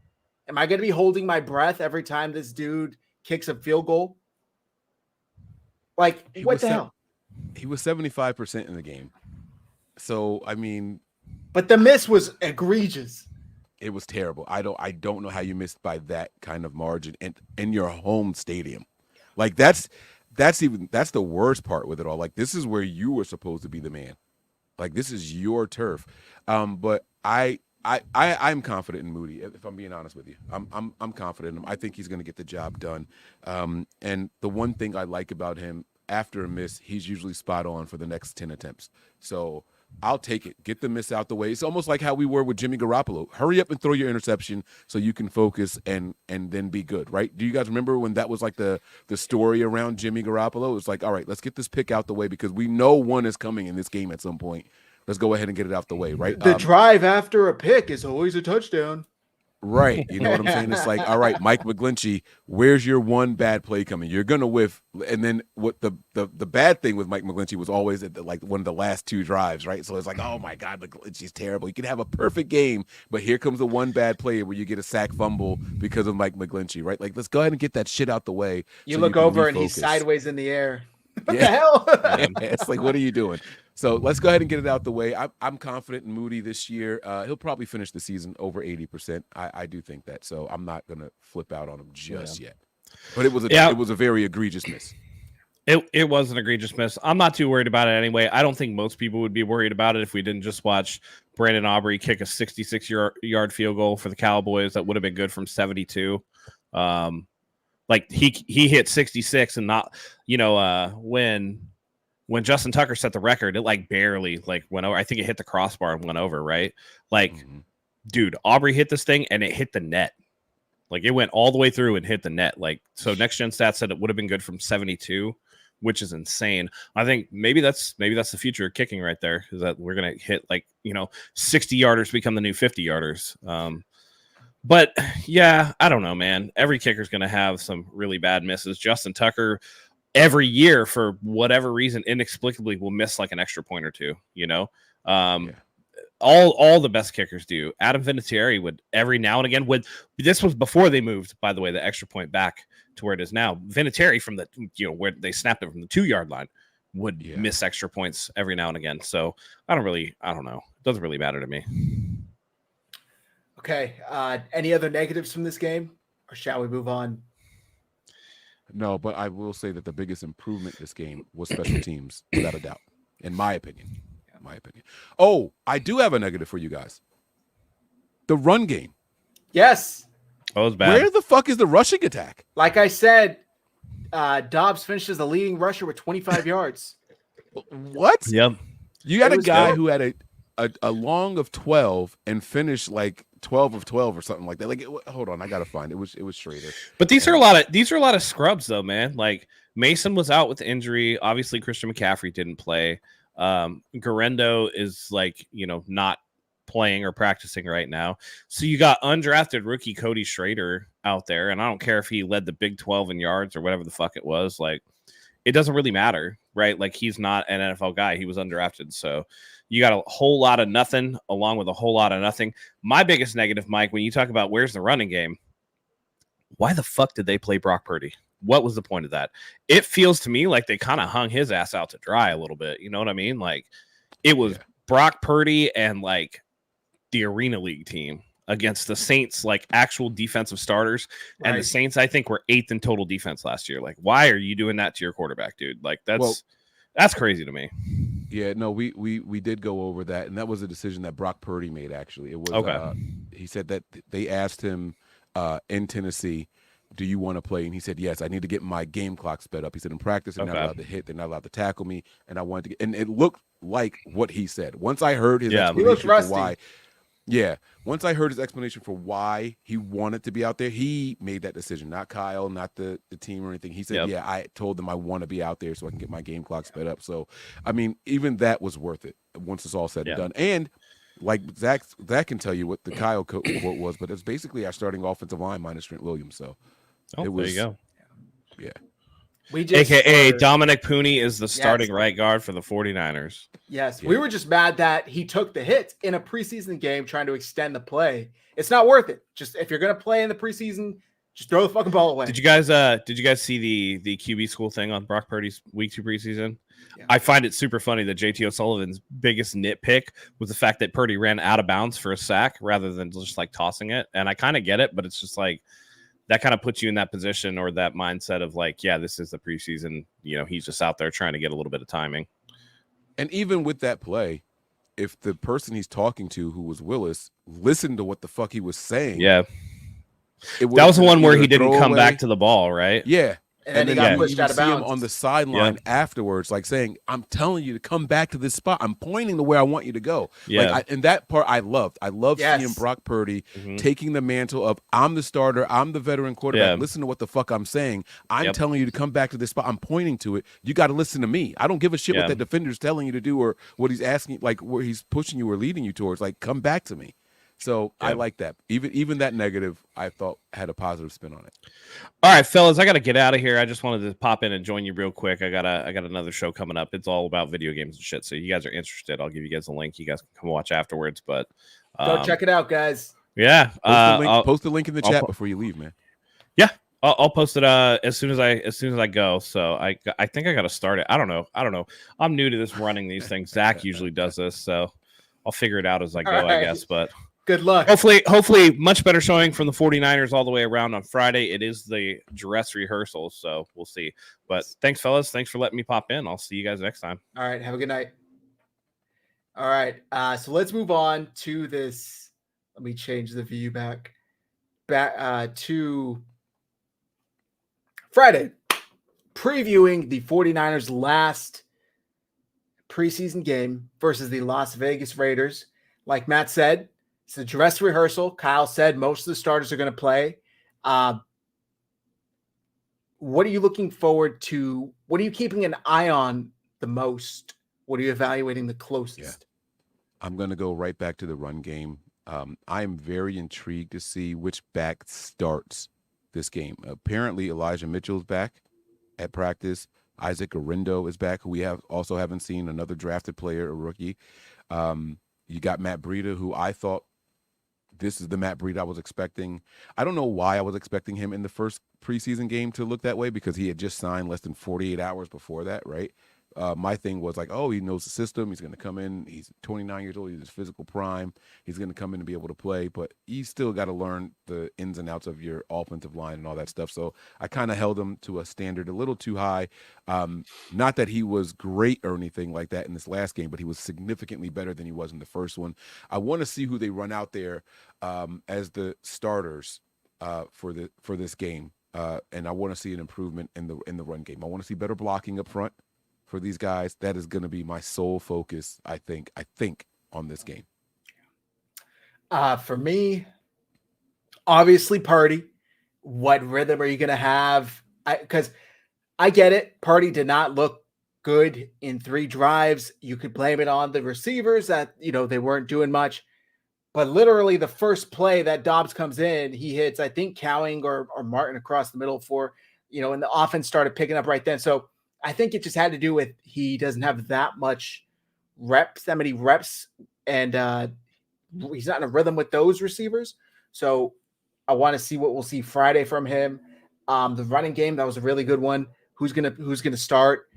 Am I going to be holding my breath every time this dude kicks a field goal? Like, what the hell? He was 75% in the game. So, I mean, but the miss was egregious. It was terrible. I don't know how you missed by that kind of margin in your home stadium. Like, that's the worst part with it all. Like, this is where you were supposed to be the man. Like, this is your turf. But I'm confident in Moody, if I'm being honest with you. I'm confident in him. I think he's going to get the job done. And the one thing I like about him, after a miss, he's usually spot on for the next 10 attempts. So I'll take it. Get the miss out the way. It's almost like how we were with Jimmy Garoppolo. Hurry up and throw your interception so you can focus and then be good, right? Do you guys remember when that was like the story around Jimmy Garoppolo? It was like, all right, let's get this pick out the way because we know one is coming in this game at some point. Let's go ahead and get it out the way, right? The drive after a pick is always a touchdown. Right. You know what I'm saying? It's like, all right, Mike McGlinchey, where's your one bad play coming? You're gonna whiff. And then what the bad thing with Mike McGlinchey was always at like one of the last 2 drives, right? So it's like, oh my God, McGlinchey's terrible. You can have a perfect game, but here comes the one bad play where you get a sack fumble because of Mike McGlinchey, right? Like, let's go ahead and get that shit out the way. You so look can over and refocus. he's sideways in the air. What Yeah. the hell? It's like, what are you doing? So let's go ahead and get it out the way. I'm confident in Moody this year. He'll probably finish the season over 80%. I do think that. So I'm not gonna flip out on him just yet. But it was a very egregious miss. It was an egregious miss. I'm not too worried about it anyway. I don't think most people would be worried about it if we didn't just watch Brandon Aubrey kick a 66-yard field goal for the Cowboys that would have been good from 72. Like he hit 66 and not, when Justin Tucker set the record, it like barely like went over. I think it hit the crossbar and went over, right? Like, dude, Aubrey hit this thing and it hit the net. Like, it went all the way through and hit the net. Like, so Next Gen Stats said it would have been good from 72, which is insane. I think maybe that's the future of kicking right there, is that we're gonna hit 60-yarders become the new 50-yarders. But yeah, I don't know, man. Every kicker's gonna have some really bad misses. Justin Tucker, every year, for whatever reason, inexplicably will miss like an extra point or two, all the best kickers do. Adam Vinatieri would every now and again this was before they moved, by the way, the extra point back to where it is now. Vinatieri from the, where they snapped it from the 2-yard line would miss extra points every now and again. So I don't know. It doesn't really matter to me. Okay. Any other negatives from this game, or shall we move on? No, but I will say that the biggest improvement this game was special teams, without a doubt, in my opinion. Oh, I do have a negative for you guys. The run game. Yes. Oh, it's bad. Where the fuck is the rushing attack? Like I said, Dobbs finished as the leading rusher with 25 yards. What? Yep. You had a guy who had a long of 12 and finished like 12 of 12 or something like that. Like, hold on, I gotta find it. It was Schrader. But these are a lot of scrubs though, man. Like, Mason was out with injury. Obviously, Christian McCaffrey didn't play. Garendo is not playing or practicing right now. So you got undrafted rookie Cody Schrader out there, and I don't care if he led the Big 12 in yards or whatever the fuck it was. Like, it doesn't really matter, right? Like, he's not an NFL guy. He was undrafted. So you got a whole lot of nothing along with a whole lot of nothing. My biggest negative, Mike, when you talk about where's the running game, why the fuck did they play Brock Purdy? What was the point of that? It feels to me like they kind of hung his ass out to dry a little bit. You know what I mean? Like, it was Brock Purdy and like the Arena League team against the Saints, like actual defensive starters. Right. And the Saints, I think, were 8th in total defense last year. Like, why are you doing that to your quarterback, dude? Like, that's crazy to me. Yeah, no, we did go over that, and that was a decision that Brock Purdy made. Actually, it was. He said that they asked him in Tennessee, do you want to play? And he said, yes, I need to get my game clock sped up. He said, in practice, they're not allowed to hit. They're not allowed to tackle me. And I wanted to get – and it looked like what he said. Once I heard his explanation for why – once I heard his explanation for why he wanted to be out there, he made that decision, not Kyle, not the team or anything. He said, I told them I want to be out there so I can get my game clock sped up. So, I mean, even that was worth it once it's all said and done. And – like Zach can tell you what the Kyle quote was, but it's basically our starting offensive line minus Trent Williams. So it was, there you go. Yeah. AKA Dominic Pooney is the starting right guard for the 49ers. Yes. We were just mad that he took the hit in a preseason game trying to extend the play. It's not worth it. Just if you're going to play in the preseason, just throw the fucking ball away. Did you guys see the QB school thing on Brock Purdy's week 2 preseason? Yeah. I find it super funny that JT O'Sullivan's biggest nitpick was the fact that Purdy ran out of bounds for a sack rather than just like tossing it. And I kind of get it, but it's just like that kind of puts you in that position or that mindset of like, yeah, this is the preseason. He's just out there trying to get a little bit of timing. And even with that play, if the person he's talking to, who was Willis, listened to what the fuck he was saying. Yeah. That was the one where he didn't come back to the ball, right? Yeah. And then he got pushed out of bounds. See him on the sideline afterwards, like saying, I'm telling you to come back to this spot. I'm pointing to where I want you to go. Yeah. Like, and that part I loved. I loved seeing Brock Purdy taking the mantle of, I'm the starter, I'm the veteran quarterback. Listen to what the fuck I'm saying. I'm telling you to come back to this spot. I'm pointing to it. You got to listen to me. I don't give a shit what the defender's telling you to do or what he's asking, like where he's pushing you or leading you towards. Like, come back to me. So I Yeah. like that. Even that negative, I thought had a positive spin on it. All right, fellas, I got to get out of here. I just wanted to pop in and join you real quick. I got another show coming up. It's all about video games and shit. So you guys are interested, I'll give you guys a link. You guys can come watch afterwards. But Go check it out, guys. Yeah, Post the link in the chat before you leave, man. Yeah, I'll post it as soon as I go. So I think I got to start it. I don't know. I'm new to this running these things. Zach usually does this, so I'll figure it out as I go, All right. I guess. But good luck. Hopefully, much better showing from the 49ers all the way around on Friday. It is the dress rehearsal, so we'll see. But thanks, fellas. Thanks for letting me pop in. I'll see you guys next time. All right. Have a good night. All right. So let's move on to this. Let me change the view back to Friday. Previewing the 49ers' last preseason game versus the Las Vegas Raiders. Like Matt said, it's a dress rehearsal. Kyle said most of the starters are going to play. What are you looking forward to? What are you keeping an eye on the most? What are you evaluating the closest? Yeah. I'm going to go right back to the run game. I am very intrigued to see which back starts this game. Apparently, Elijah Mitchell's back at practice. Isaac Orindo is back, who we also haven't seen, another drafted player, a rookie. You got Matt Breida, who I thought this is the Matt Breida I was expecting. I don't know why I was expecting him in the first preseason game to look that way, because he had just signed less than 48 hours before that, right? My thing was like, oh, he knows the system. He's going to come in. He's 29 years old. He's his physical prime. He's going to come in and be able to play, but he's still got to learn the ins and outs of your offensive line and all that stuff. So I kind of held him to a standard a little too high. Not that he was great or anything like that in this last game, but he was significantly better than he was in the first one. I want to see who they run out there as the starters for this game, and I want to see an improvement in the run game. I want to see better blocking up front for these guys. That is going to be my sole focus, I think, on this game. For me, obviously, Purdy. What rhythm are you going to have? Because I get it. Purdy did not look good in 3 drives. You could blame it on the receivers that, they weren't doing much. But literally the first play that Dobbs comes in, he hits, I think, Cowing or Martin across the middle and the offense started picking up right then. So I think it just had to do with he doesn't have that many reps, and he's not in a rhythm with those receivers. So I want to see what we'll see Friday from him. The running game, that was a really good one. Who's gonna start?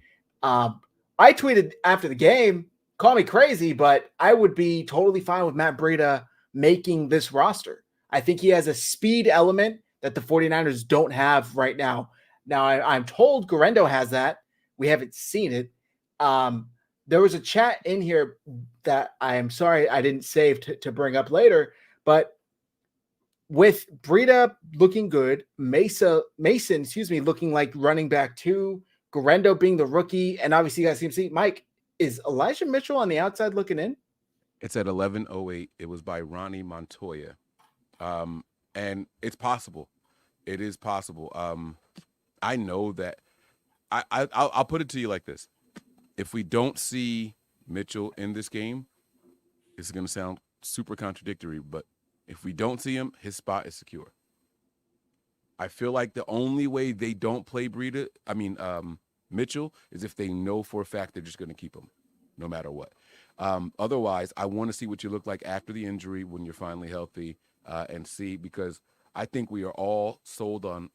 I tweeted after the game, call me crazy, but I would be totally fine with Matt Breida making this roster. I think he has a speed element that the 49ers don't have right now. Now, I'm told Guerendo has that. We haven't seen it. There was a chat in here that I am sorry I didn't save to bring up later, but with Breida looking good, Mason, looking like running back 2, Guerendo being the rookie, and obviously you guys see Mike, is Elijah Mitchell on the outside looking in? It's at 11:08. It was by Ronnie Montoya. And it's possible. It is possible. I know that I'll put it to you like this. If we don't see Mitchell in this game, it's going to sound super contradictory, but if we don't see him, his spot is secure. I feel like the only way they don't play Mitchell, is if they know for a fact they're just going to keep him no matter what. Otherwise, I want to see what you look like after the injury when you're finally healthy, and see, because I think we are all sold on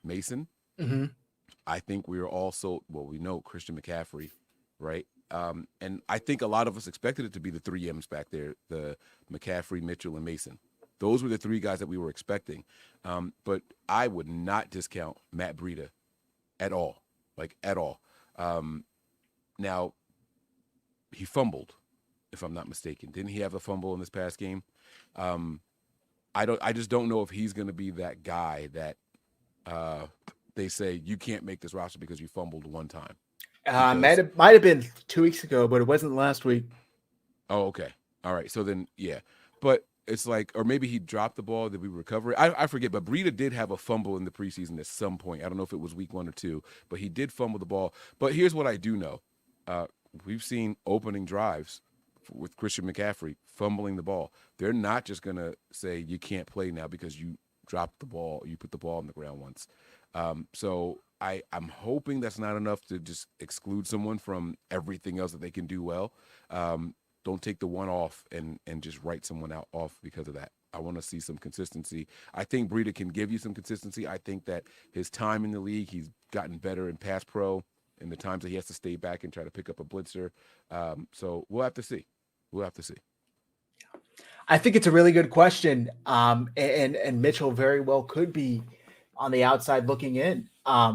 Mason. Mm-hmm. I think we are all sold. Well, we know Christian McCaffrey, right? And I think a lot of us expected it to be the 3 M's back there, the McCaffrey, Mitchell, and Mason. Those were the 3 guys that we were expecting. But I would not discount Matt Breida at all. Now, he fumbled, if I'm not mistaken. Didn't he have a fumble in this past game? I just don't know if he's going to be that guy that they say you can't make this roster because you fumbled one time. Might have been 2 weeks ago, but it wasn't last week. Oh, okay. All right. So then, yeah. But it's like, or maybe he dropped the ball. Did we recover it? I forget. But Breida did have a fumble in the preseason at some point. I don't know if it was week 1 or 2, but he did fumble the ball. But here's what I do know. We've seen opening drives with Christian McCaffrey fumbling the ball. They're not just going to say you can't play now because you dropped the ball, you put the ball on the ground once. So I'm hoping that's not enough to just exclude someone from everything else that they can do well. Don't take the one off and just write someone out off because of that. I want to see some consistency. I think Breida can give you some consistency. I think that his time in the league, he's gotten better in pass pro in the times that he has to stay back and try to pick up a blitzer. So we'll have to see. We'll have to see. I think it's a really good question. And Mitchell very well could be on the outside looking in.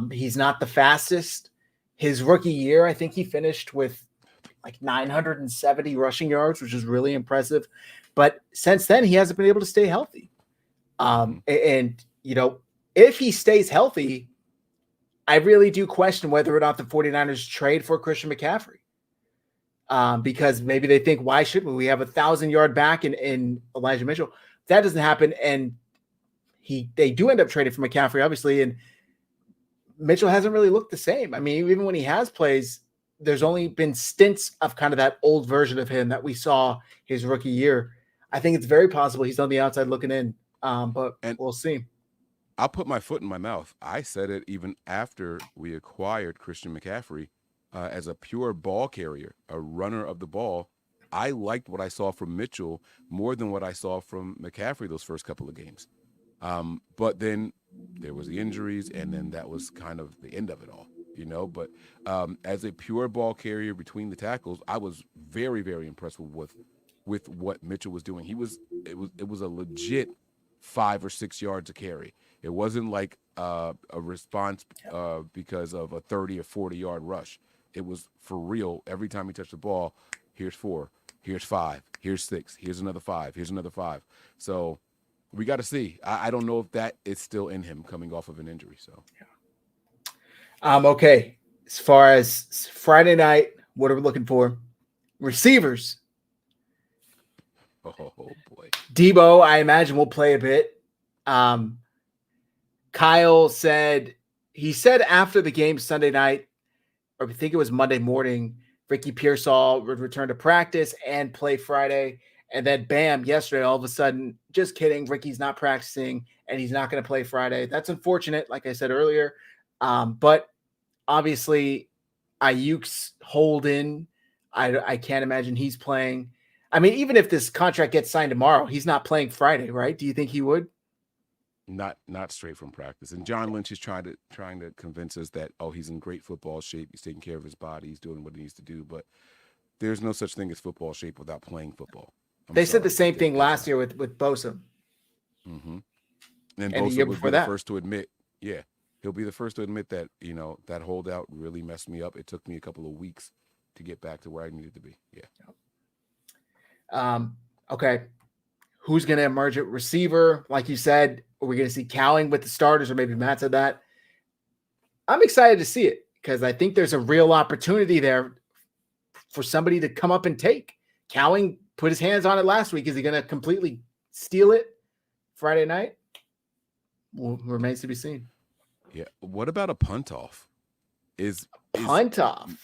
He's not the fastest. His rookie year, I think he finished with like 970 rushing yards, which is really impressive. But since then, he hasn't been able to stay healthy. And, you know, if he stays healthy, I really do question whether or not the 49ers trade for Christian McCaffrey. Because maybe they think, why should we? We have 1,000-yard back in Elijah Mitchell. That doesn't happen. And they do end up trading for McCaffrey, obviously. And Mitchell hasn't really looked the same. I mean, even when he has plays, there's only been stints of kind of that old version of him that we saw his rookie year. I think it's very possible he's on the outside looking in, but we'll see. I'll put my foot in my mouth. I said it even after we acquired Christian McCaffrey as a pure ball carrier, a runner of the ball. I liked what I saw from Mitchell more than what I saw from McCaffrey those first couple of games. But then there was the injuries, and then that was kind of the end of it all, you know. But as a pure ball carrier between the tackles, I was very, very impressed with what Mitchell was doing. It was a legit 5 or 6 yards a carry. It wasn't like a response because of a 30 or 40-yard rush. It was for real. Every time he touched the ball, here's 4, here's 5, here's 6, here's another 5, here's another 5. So we got to see. I don't know if that is still in him coming off of an injury. So, okay. As far as Friday night, what are we looking for? Receivers. Oh boy. Debo, I imagine, will play a bit. Kyle said after the game Sunday night, or I think it was Monday morning, Ricky Pearsall would return to practice and play Friday. And then bam, yesterday, all of a sudden, just kidding, Ricky's not practicing and he's not going to play Friday. That's unfortunate, like I said earlier. But obviously, Ayuk's holding. I can't imagine he's playing. I mean, even if this contract gets signed tomorrow, he's not playing Friday, right? Do you think he would? Not straight from practice. And John Lynch is trying to convince us that, oh, he's in great football shape. He's taking care of his body. He's doing what he needs to do. But there's no such thing as football shape without playing football. They said the same thing last year with Bosa. Mm-hmm. And the Bosa year would before be the that. first to admit, he'll be the first to admit that, you know, that holdout really messed me up. It took me a couple of weeks to get back to where I needed to be. Yeah. Okay. Who's going to emerge at receiver? Like you said, are we going to see Cowling with the starters, or maybe Matt said that? I'm excited to see it because I think there's a real opportunity there for somebody to come up and take. Cowling put his hands on it last week. Is he going to completely steal it Friday night? Well, remains to be seen. Yeah. What about a punt off? Is Wisnowski,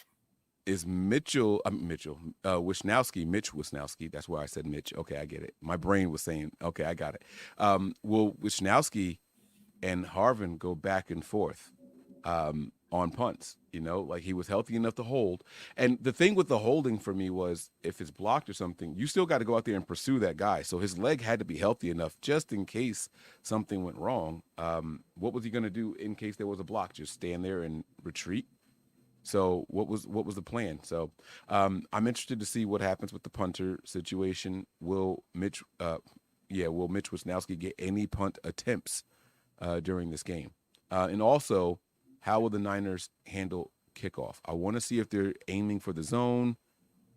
Mitch Wisnowski. That's why I said Mitch. Okay, I get it. My brain was saying, okay, I got it. Will Wisnowski and Harvin go back and forth on punts? You know, like he was healthy enough to hold. And the thing with the holding for me was if it's blocked or something, you still got to go out there and pursue that guy. So his leg had to be healthy enough just in case something went wrong. What was he going to do in case there was a block? Just stand there and retreat? So what was the plan? So I'm interested to see what happens with the punter situation. Will Mitch Wisnowski get any punt attempts during this game? And also, how will the Niners handle kickoff? I want to see if they're aiming for the zone,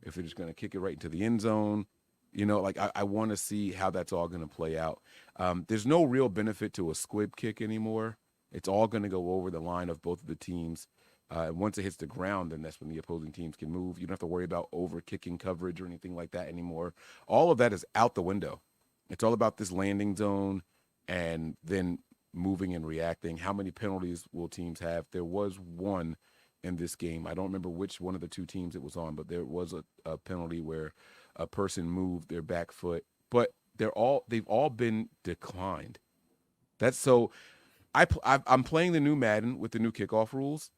if they're just going to kick it right into the end zone. You know, like I want to see how that's all going to play out. There's no real benefit to a squib kick anymore. It's all going to go over the line of both of the teams. And once it hits the ground, then that's when the opposing teams can move. You don't have to worry about over-kicking coverage or anything like that anymore. All of that is out the window. It's all about this landing zone and then moving and reacting. How many penalties will teams have? There was one in this game. I don't remember which one of the two teams it was on, but there was a penalty where a person moved their back foot, but they've all been declined. That's so. I'm playing the new Madden with the new kickoff rules,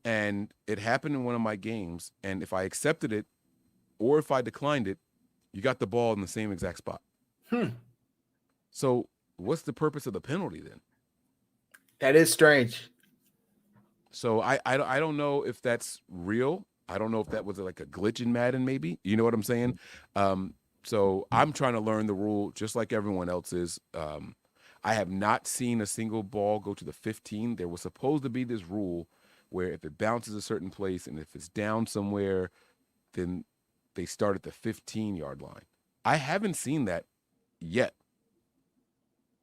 and it happened in one of my games. And if I accepted it or if I declined it, you got the ball in the same exact spot. So what's the purpose of the penalty then? That is strange. So I don't know if that's real. I don't know if that was like a glitch in Madden, maybe. You know what I'm saying? So I'm trying to learn the rule just like everyone else is. I have not seen a single ball go to the 15. There was supposed to be this rule where if it bounces a certain place and if it's down somewhere, then they start at the 15-yard line. I haven't seen that yet.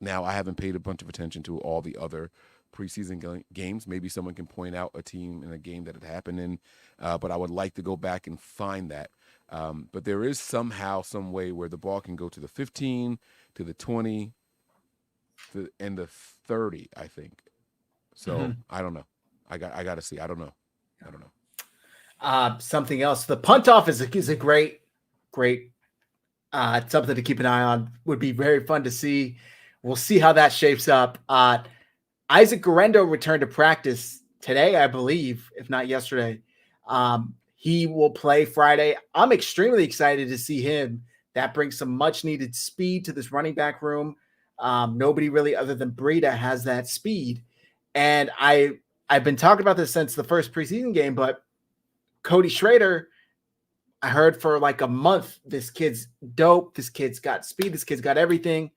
Now, I haven't paid a bunch of attention to all the other preseason games. Maybe someone can point out a team in a game that it happened in, but I would like to go back and find that. But there is somehow, some way where the ball can go to the 15, to the 20, and the 30, I think. So I don't know. I got to see. I don't know. Something else. The punt off is a great something to keep an eye on. Would be very fun to see. We'll see how that shapes up. Isaac Guerrero returned to practice today, I believe, if not yesterday. He will play Friday. I'm extremely excited to see him. That brings some much needed speed to this running back room. Nobody really other than Breida has that speed. And I've been talking about this since the first preseason game, but Cody Schrader, I heard for like a month, this kid's dope. This kid's got speed. This kid's got everything.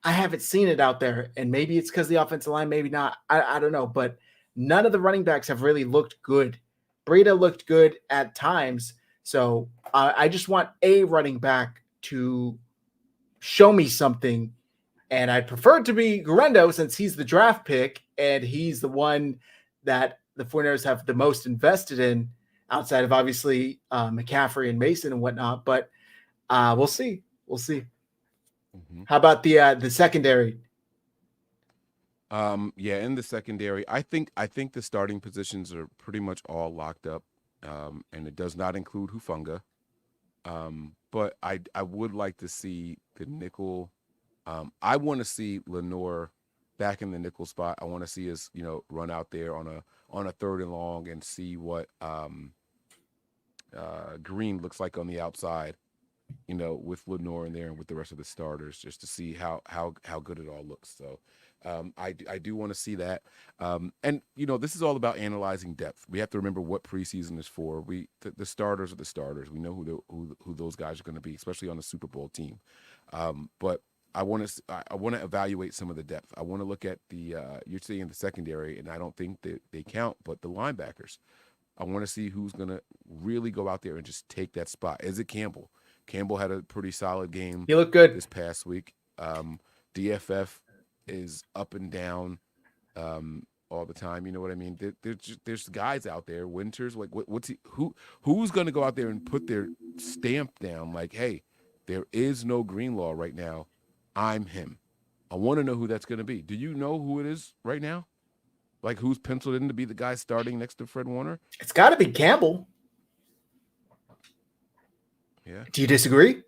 I haven't seen it out there, and maybe it's because the offensive line, maybe not. I don't know, but none of the running backs have really looked good. Breida looked good at times, so I just want a running back to show me something, and I'd prefer it to be Guerrero since he's the draft pick, and he's the one that the 49ers have the most invested in outside of obviously McCaffrey and Mason and whatnot, but we'll see. We'll see. How about the secondary? Yeah, in the secondary, I think the starting positions are pretty much all locked up, and it does not include Hufanga. But I would like to see the nickel. I want to see Lenore back in the nickel spot. I want to see us, run out there on a third and long and see what Green looks like on the outside. With Lenore in there and with the rest of the starters, just to see how good it all looks. So I do want to see that. And this is all about analyzing depth. We have to remember what preseason is for. The starters are the starters. We know who those guys are going to be, especially on the Super Bowl team. But I want to evaluate some of the depth. I want to look at you're saying the secondary, and I don't think that they count, but the linebackers. I want to see who's going to really go out there and just take that spot. Is it Campbell? Campbell had a pretty solid game. He looked good this past week. DFF is up and down all the time. You know what I mean? There's guys out there. Winters, like who's going to go out there and put their stamp down? Like, hey, there is no Greenlaw right now. I'm him. I want to know who that's going to be. Do you know who it is right now? Like who's penciled in to be the guy starting next to Fred Warner? It's got to be Campbell. Yeah. Do you disagree?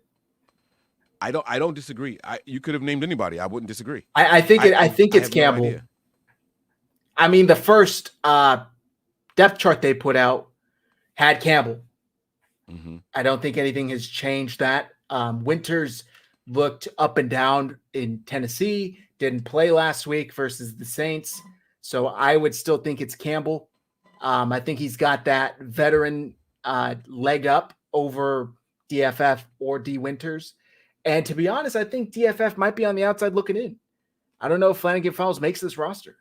I don't disagree. You could have named anybody. I wouldn't disagree. I think it's Campbell. No, I mean, the first depth chart they put out had Campbell. Mm-hmm. I don't think anything has changed that. Winters looked up and down in Tennessee, didn't play last week versus the Saints. So I would still think it's Campbell. I think he's got that veteran leg up over DFF or D Winters. And to be honest, I think DFF might be on the outside looking in. I don't know if Flanagan Fowles makes this roster.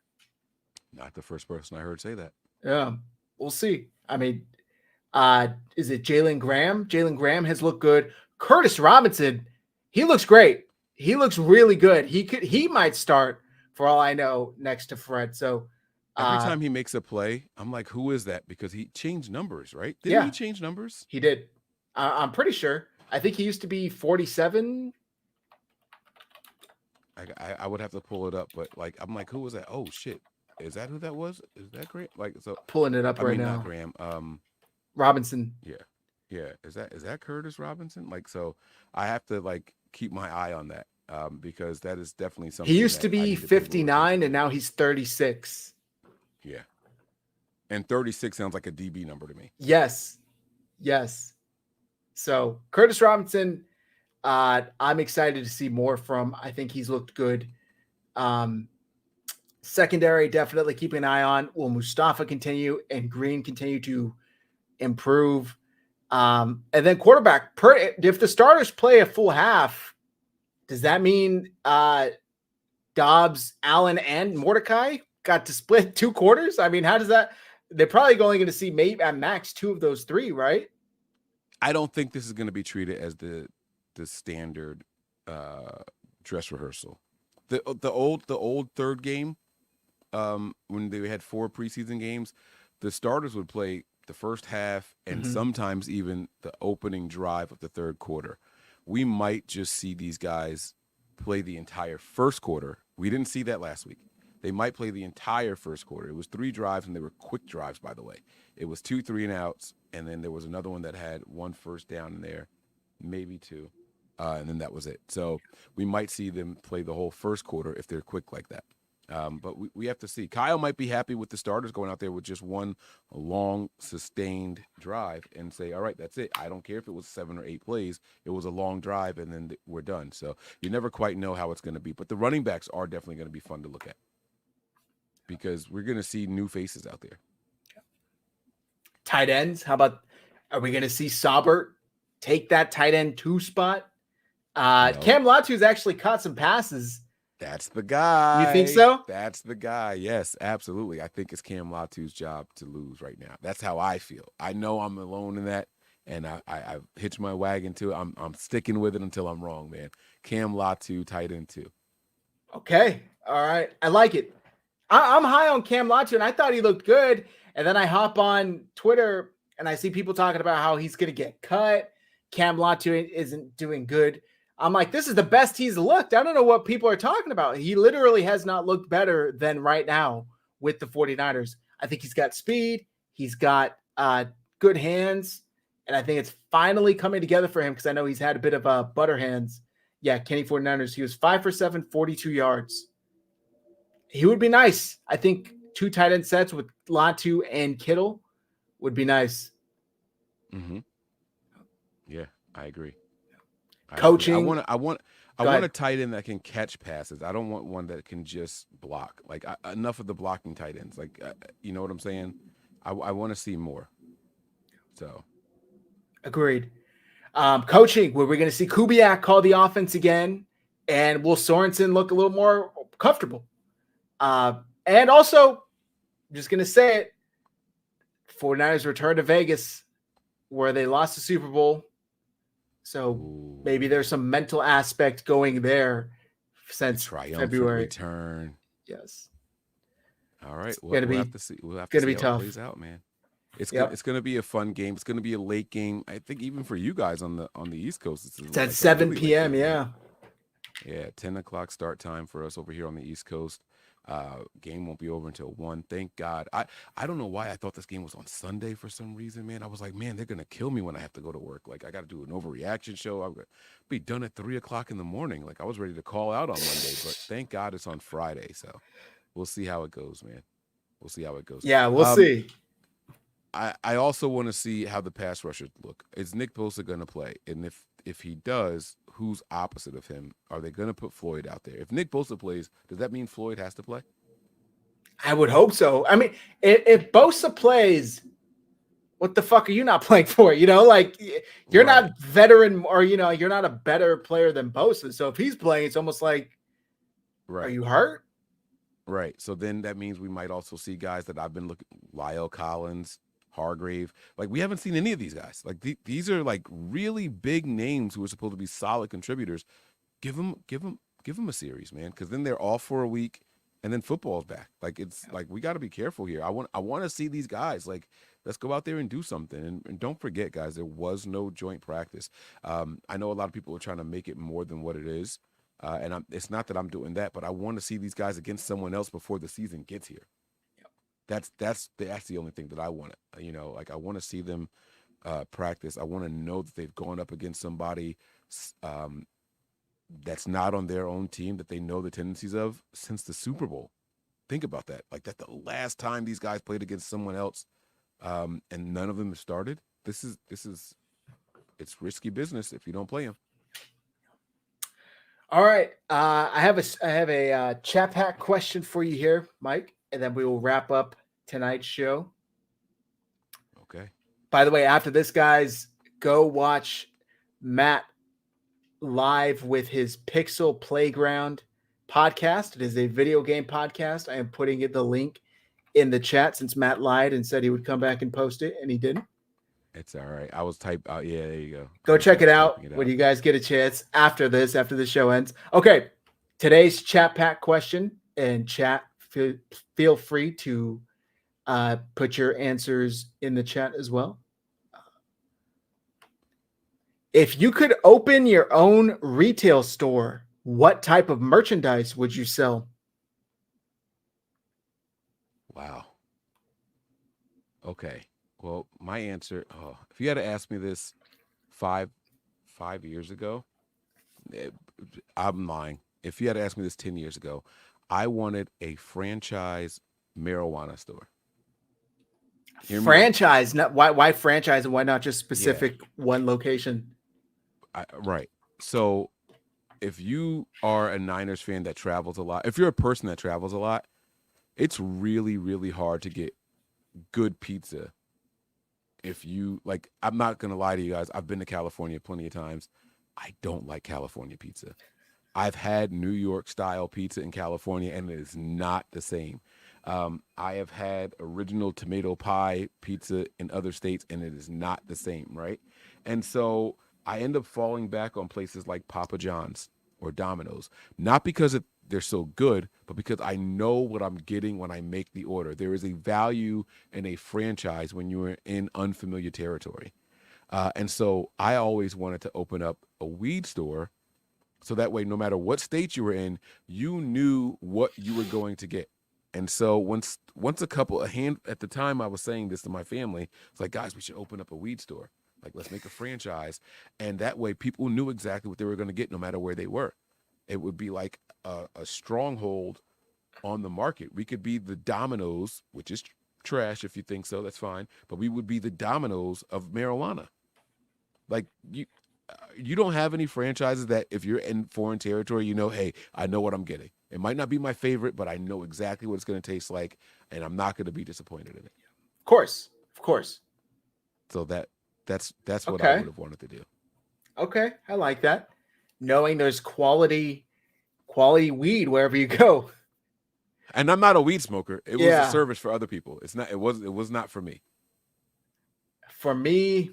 Not the first person I heard say that. Yeah, we'll see. I mean, is it Jalen Graham? Jalen Graham has looked good. Curtis Robinson, he looks great. He looks really good. He might start for all I know next to Fred. So every time he makes a play, I'm like, who is that? Because he changed numbers, right? Didn't he change numbers? He did. I'm pretty sure. I think he used to be 47. I would have to pull it up, but I'm like, who was that? Oh shit, is that who that was? Is that Graham? Like, so pulling it up right now. Not Graham. Robinson. Yeah, Yeah, is that Curtis Robinson? Like, so I have to like keep my eye on that because that is definitely He something used to that I be need to pay more attention 59 and to. now he's 36. Yeah, and 36 sounds like a DB number to me. Yes. Yes. So Curtis Robinson, I'm excited to see more from. I think he's looked good. Secondary, definitely keeping an eye on. Will Mustafa continue and Green continue to improve? And then quarterback, if the starters play a full half, does that mean Dobbs, Allen, and Mordecai got to split 2 quarters? I mean, how does that? They're probably only going to see maybe at max 2 of those 3, right? I don't think this is going to be treated as the standard dress rehearsal. The old third game, when they had 4 preseason games, the starters would play the first half and sometimes even the opening drive of the third quarter. We might just see these guys play the entire first quarter. We didn't see that last week. They might play the entire first quarter. It was 3 drives, and they were quick drives, by the way. It was 2 3-and-outs, and then there was another one that had 1 first down in there, maybe 2, and then that was it. So we might see them play the whole first quarter if they're quick like that. But we have to see. Kyle might be happy with the starters going out there with just one long, sustained drive and say, all right, that's it. I don't care if it was 7 or 8 plays. It was a long drive, and then we're done. So you never quite know how it's going to be. But the running backs are definitely going to be fun to look at because we're going to see new faces out there. Tight ends, how about, are we going to see Saubert take that tight end 2 spot? No. Cam Latu's actually caught some passes. That's the guy. You think so? That's the guy. Yes, absolutely. I think it's Cam Latu's job to lose right now. That's how I feel. I know I'm alone in that, and I've hitched my wagon to it. I'm sticking with it until I'm wrong, man. Cam Latu, tight end 2. Okay. All right. I like it. I'm high on Cam Latu, and I thought he looked good. And then I hop on Twitter, and I see people talking about how he's going to get cut. Cam Latu isn't doing good. I'm like, this is the best he's looked. I don't know what people are talking about. He literally has not looked better than right now with the 49ers. I think he's got speed. He's got good hands. And I think it's finally coming together for him because I know he's had a bit of butter hands. Yeah, Kenny 49ers. He was 5 for 7, 42 yards. He would be nice. I think 2 tight end sets with Latu and Kittle would be nice. Mm-hmm. Yeah, I agree. Coaching. I want a tight end that can catch passes. I don't want one that can just block. Like enough of the blocking tight ends. Like you know what I'm saying? I want to see more. So agreed. Coaching, where we're going to see Kubiak call the offense again, and will Sorensen look a little more comfortable? And also, I'm just going to say it, 49ers return to Vegas, where they lost the Super Bowl. So maybe there's some mental aspect going there since February. Return. Yes. All right. We'll have to see. We'll have to see how it plays out, man. It's going to be a fun game. It's going to be a late game. I think even for you guys on the East Coast, it's at 7 p.m. Yeah. Yeah, 10 o'clock start time for us over here on the East Coast. Game won't be over until 1. Thank God. I don't know why I thought this game was on Sunday for some reason, man. I was like, man, they're gonna kill me when I have to go to work. Like I got to do an overreaction show. I'm gonna be done at 3 o'clock in the morning. Like I was ready to call out on Monday, but thank God it's on Friday. So we'll see how it goes, man. We'll see how it goes. Yeah, we'll see. I also want to see how the pass rushers look. Is Nick Bosa going to play? And if he does, who's opposite of him? Are they going to put Floyd out there? If Nick Bosa plays, does that mean Floyd has to play? I would hope so. I mean, if Bosa plays, what the fuck are you not playing for? You know, like you're not veteran or, you know, you're not a better player than Bosa. So if he's playing, it's almost like, are you hurt? Right. So then that means we might also see guys that I've been looking, Lyle Collins, Hargrave. Like we haven't seen any of these guys. Like these are like really big names who are supposed to be solid contributors. Give them a series, man, because then they're off for a week and then football's back. Like it's like we got to be careful here. I want to see these guys. Like let's go out there and do something. And don't forget, guys, there was no joint practice. I know a lot of people are trying to make it more than what it is. And it's not that I'm doing that, but I want to see these guys against someone else before the season gets here. That's the only thing that I want. You know, like I want to see them practice. I want to know that they've gone up against somebody that's not on their own team, that they know the tendencies of since the Super Bowl. Think about that. Like, that's the last time these guys played against someone else, and none of them have started. It's risky business if you don't play them. All right. I have a chat pack question for you here, Mike, and then we will wrap up tonight's show. Okay. By the way, after this, guys, go watch Matt live with his Pixel Playground podcast. It is a video game podcast. I am putting the link in the chat since Matt lied and said he would come back and post it, and he didn't. It's all right. I was typed out. Yeah, there you go. Go check it out when you guys get a chance after the show ends. Okay, today's chat pack question, and chat, feel free to put your answers in the chat as well. If you could open your own retail store, what type of merchandise would you sell? Wow. Okay. Well, my answer, if you had to ask me this five years ago, I'm lying. If you had to ask me this 10 years ago, I wanted a franchise marijuana store. Franchise? Not why franchise, and why not just specific one location? Right. So if you are a Niners fan that travels a lot, if you're a person that travels a lot, it's really, really hard to get good pizza. If you like, I'm not going to lie to you guys. I've been to California plenty of times. I don't like California pizza. I've had New York style pizza in California, and it is not the same. I have had original tomato pie pizza in other states, and it is not the same, right? And so I end up falling back on places like Papa John's or Domino's, not because they're so good, but because I know what I'm getting when I make the order. There is a value in a franchise when you're in unfamiliar territory. And so I always wanted to open up a weed store, so that way, no matter what state you were in, you knew what you were going to get. And so once at the time I was saying this to my family, it's like, guys, we should open up a weed store. Like, let's make a franchise. And that way people knew exactly what they were going to get no matter where they were. It would be like a stronghold on the market. We could be the Domino's, which is trash if you think so, that's fine. But we would be the Domino's of marijuana. Like, you don't have any franchises that if you're in foreign territory, you know, hey, I know what I'm getting. It might not be my favorite, but I know exactly what it's going to taste like, and I'm not going to be disappointed in it. Of course. So that's what I would have wanted to do. Okay, I like that. Knowing there's quality weed wherever you go. And I'm not a weed smoker. It was a service for other people. It was not for me. For me,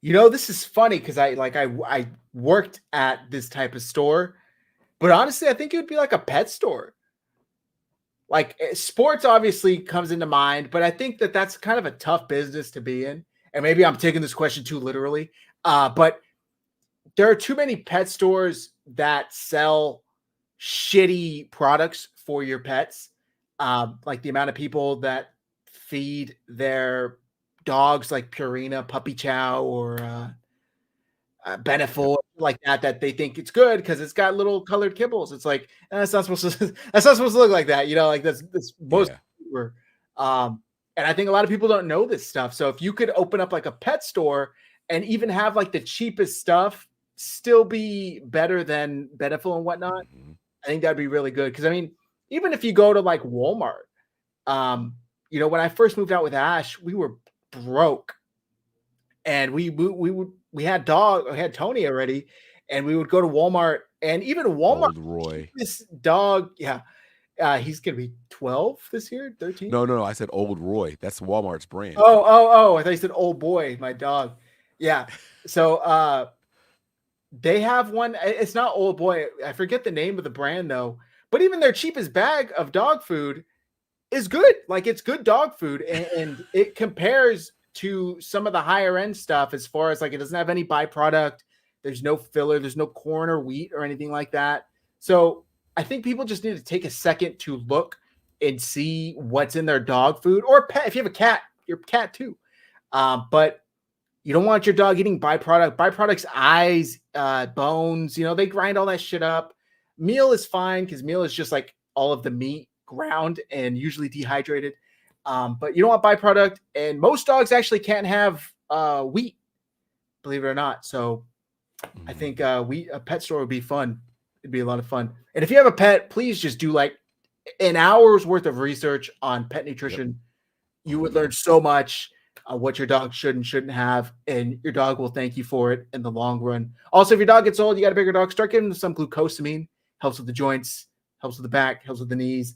this is funny because I worked at this type of store, but honestly, I think it would be like a pet store. Like, sports obviously comes into mind, but I think that's kind of a tough business to be in. And maybe I'm taking this question too literally, but there are too many pet stores that sell shitty products for your pets. Like the amount of people that feed their dogs like Purina, Puppy Chow, or Beneful, like that they think it's good because it's got little colored kibbles. It's like, that's not supposed to look like that. Like that's most. Yeah. And I think a lot of people don't know this stuff. So if you could open up like a pet store and even have like the cheapest stuff still be better than Beneful and whatnot, I think that'd be really good. Because I mean, even if you go to like Walmart, when I first moved out with Ash, we were broke, and we had Tony already, and we would go to Walmart, and even Walmart. Old Roy. This dog, he's gonna be 12 this year, 13. No, I said Old Roy. That's Walmart's brand. Oh! I thought you said Old Boy, my dog. Yeah. So they have one. It's not Old Boy. I forget the name of the brand though. But even their cheapest bag of dog food is good. Like, it's good dog food, and it compares to some of the higher end stuff as far as like it doesn't have any byproduct. There's no filler. There's no corn or wheat or anything like that. So I think people just need to take a second to look and see what's in their dog food or pet. If you have a cat, your cat too. But you don't want your dog eating byproducts, eyes, bones, they grind all that shit up. Meal is fine because meal is just like all of the meat ground and usually dehydrated. But you don't want byproduct, and most dogs actually can't have wheat, believe it or not. So I think a pet store would be fun. It'd be a lot of fun. And if you have a pet, please just do like an hour's worth of research on pet nutrition. Yep. You would learn so much what your dog should and shouldn't have, and your dog will thank you for it in the long run. Also, if your dog gets old, you got a bigger dog, start giving them some glucosamine. Helps with the joints, helps with the back, helps with the knees,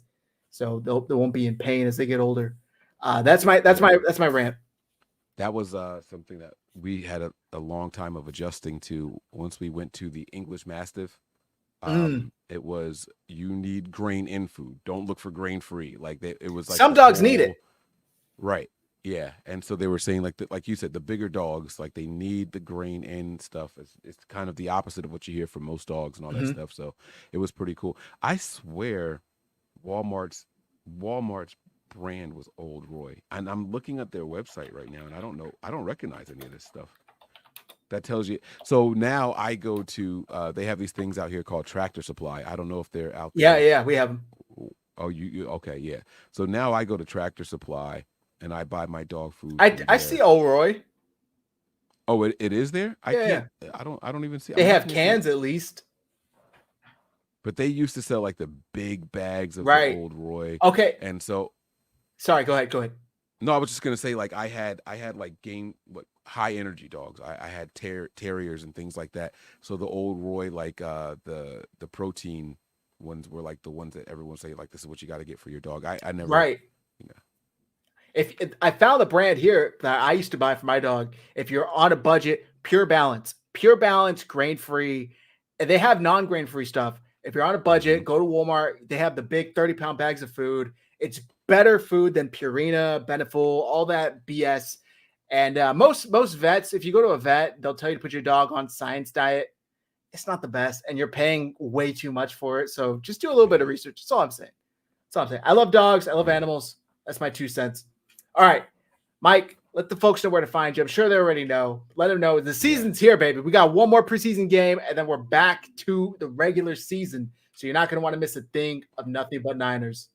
so they won't be in pain as they get older. That's my rant. That was something that we had a long time of adjusting to once we went to the English Mastiff. It was, you need grain in food. Don't look for grain free. It was like some dogs need it. Right. Yeah. And so they were saying like you said, the bigger dogs, like they need the grain in stuff. It's kind of the opposite of what you hear from most dogs and all that stuff. So it was pretty cool. I swear Walmart's brand was Old Roy. And I'm looking at their website right now and I don't recognize any of this stuff. That tells you. So now I go to, they have these things out here called Tractor Supply. I don't know if they're out there. Yeah, we have them. Oh, you okay, yeah. So now I go to Tractor Supply and I buy my dog food. I see Old Roy. Oh, it is there? Yeah. I don't even see. They have cans at least. But they used to sell like the big bags of the Old Roy. Okay. And so. Sorry, go ahead. No, I was just gonna say, like I had like high energy dogs. I had terriers and things like that. So the Old Roy, like the protein ones were like the ones that everyone say like this is what you got to get for your dog. I never. Right. If I found the brand here that I used to buy for my dog, if you're on a budget, Pure Balance, grain free, and they have non-grain free stuff. If you're on a budget, go to Walmart. They have the big 30-pound bags of food. It's better food than Purina, Beneful, all that BS. And most vets, if you go to a vet, they'll tell you to put your dog on science diet. It's not the best, and you're paying way too much for it. So just do a little bit of research. That's all I'm saying. I love dogs. I love animals. That's my 2 cents. All right, Mike, let the folks know where to find you. I'm sure they already know. Let them know the season's here, baby. We got one more preseason game, and then we're back to the regular season. So you're not going to want to miss a thing of Nothing But Niners.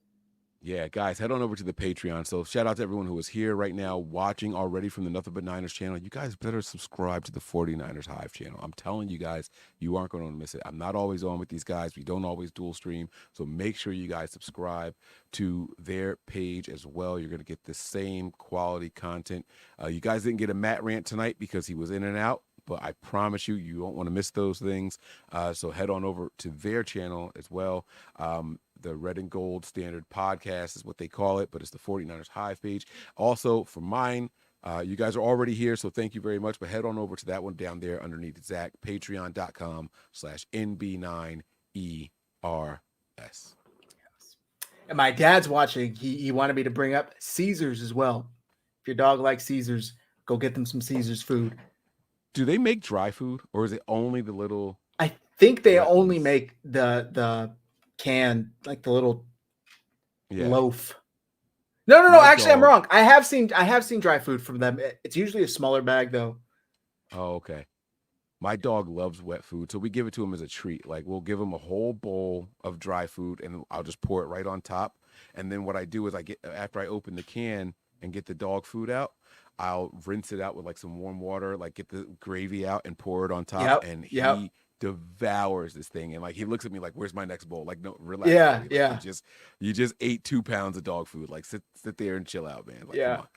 Yeah, guys, head on over to the Patreon. So shout out to everyone who is here right now watching already from the Nothing But Niners channel. You guys better subscribe to the 49ers Hive channel. I'm telling you guys, you aren't going to miss it. I'm not always on with these guys. We don't always dual stream. So make sure you guys subscribe to their page as well. You're going to get the same quality content. You guys didn't get a Matt rant tonight because he was in and out. But I promise you don't want to miss those things. So head on over to their channel as well. The Red and Gold Standard Podcast is what they call it, but it's the 49ers Hive page. Also, for mine, you guys are already here, so thank you very much. But head on over to that one down there underneath Zach, patreon.com/NB9ERS. And my dad's watching. He wanted me to bring up Caesars as well. If your dog likes Caesars, go get them some Caesars food. Do they make dry food, or is it only the little? I think they only make the can, like the little loaf. No. Actually, I'm wrong. I have seen dry food from them. It's usually a smaller bag, though. Oh, okay. My dog loves wet food, so we give it to him as a treat. Like we'll give him a whole bowl of dry food, and I'll just pour it right on top. And then what I do is after I open the can and get the dog food out, I'll rinse it out with like some warm water, like get the gravy out and pour it on top. He devours this thing. And like, he looks at me like, where's my next bowl? Like, no, relax. Yeah. Like, you just ate 2 pounds of dog food. Like sit there and chill out, man. Like, come on.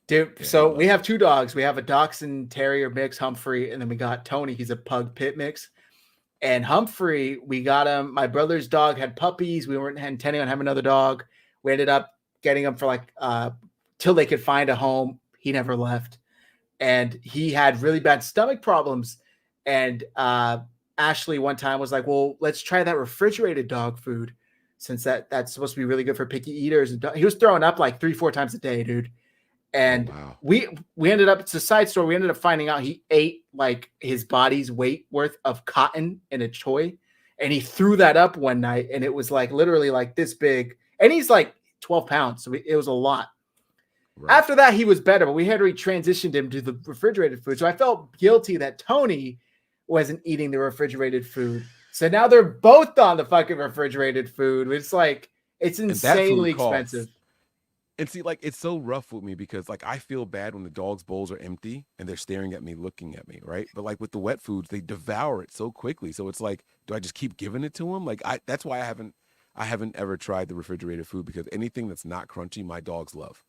Dude. So we have 2 dogs. We have a Dachshund Terrier mix, Humphrey. And then we got Tony. He's a pug pit mix. And Humphrey, we got him. My brother's dog had puppies. We weren't intending on having another dog. We ended up getting him for like, till they could find a home. He never left, and he had really bad stomach problems. And Ashley one time was like, well, let's try that refrigerated dog food, since that's supposed to be really good for picky eaters. And he was throwing up like 3-4 times a day, dude. And we ended up, it's a side story. We ended up finding out he ate like his body's weight worth of cotton in a toy, and he threw that up one night, and it was like literally like this big, and he's like 12 pounds. So it was a lot. Right. After that, he was better, but we had transitioned him to the refrigerated food. So I felt guilty that Tony wasn't eating the refrigerated food. So now they're both on the fucking refrigerated food. It's like, it's And that insanely food costs. expensive. And see, like, it's so rough with me because, like, I feel bad when the dog's bowls are empty and they're staring at me, looking at me, right? But like with the wet foods, they devour it so quickly. So it's like, do I just keep giving it to them? Like, that's why I haven't ever tried the refrigerated food, because anything that's not crunchy, my dogs love.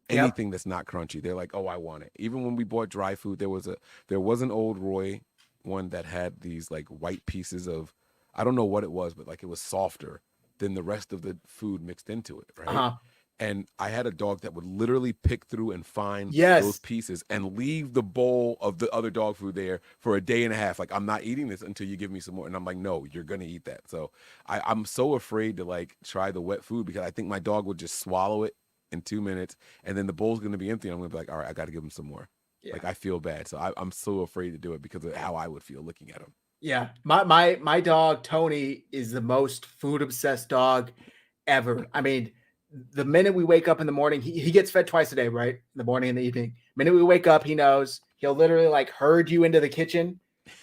Yep. Anything that's not crunchy, they're like, oh, I want it. Even when we bought dry food, there was an Old Roy one that had these like white pieces of, I don't know what it was, but like it was softer than the rest of the food mixed into it, right? Uh-huh. And I had a dog that would literally pick through and find Yes. those pieces and leave the bowl of the other dog food there for a day and a half. Like, I'm not eating this until you give me some more. And I'm like, no, you're going to eat that. So I'm so afraid to like try the wet food because I think my dog would just swallow it in 2 minutes and then the bowl's going to be empty. And I'm going to be like, all right, I got to give him some more. Yeah. Like, I feel bad. So I'm so afraid to do it because of how I would feel looking at him. Yeah. My dog, Tony, is the most food obsessed dog ever. I mean, the minute we wake up in the morning, he gets fed twice a day, right? In the morning and the evening. The minute we wake up, he knows. He'll literally like herd you into the kitchen.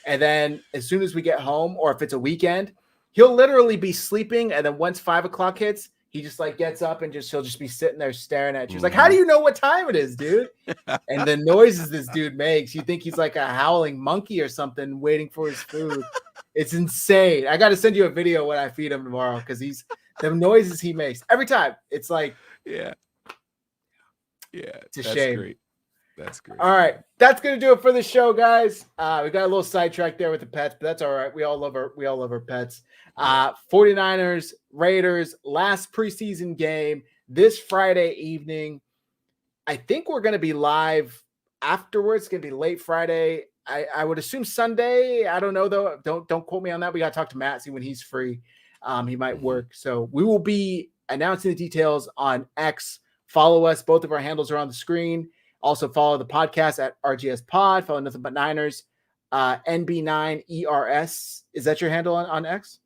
And then as soon as we get home, or if it's a weekend, he'll literally be sleeping. And then once 5 o'clock hits, he just like gets up and he'll just be sitting there staring at you. He's like, how do you know what time it is, dude? And the noises this dude makes, you think he's like a howling monkey or something waiting for his food. It's insane. I got to send you a video when I feed him tomorrow because the noises he makes every time. It's like, yeah, it's a shame. Great. That's great. All right, that's gonna do it for the show, guys. We got a little sidetracked there with the pets, but that's all right. We all love our pets. 49ers, Raiders, last preseason game this Friday evening. I think we're gonna be live afterwards. It's gonna be late Friday. I would assume Sunday. I don't know though. Don't quote me on that. We got to talk to Matt, see when he's free. He might work. So we will be announcing the details on X. Follow us. Both of our handles are on the screen. Also follow the podcast at RGS Pod. Follow Nothing But Niners. NB9ERS. Is that your handle on X?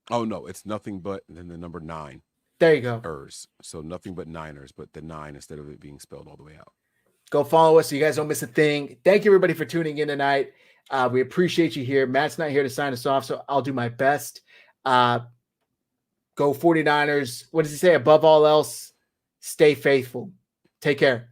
Oh, no. It's Nothing But, and then the number 9. There you go. ERS. So Nothing But Niners, but the 9 instead of it being spelled all the way out. Go follow us so you guys don't miss a thing. Thank you, everybody, for tuning in tonight. We appreciate you here. Matt's not here to sign us off, so I'll do my best. Go 49ers. What does he say? Above all else, stay faithful. Take care.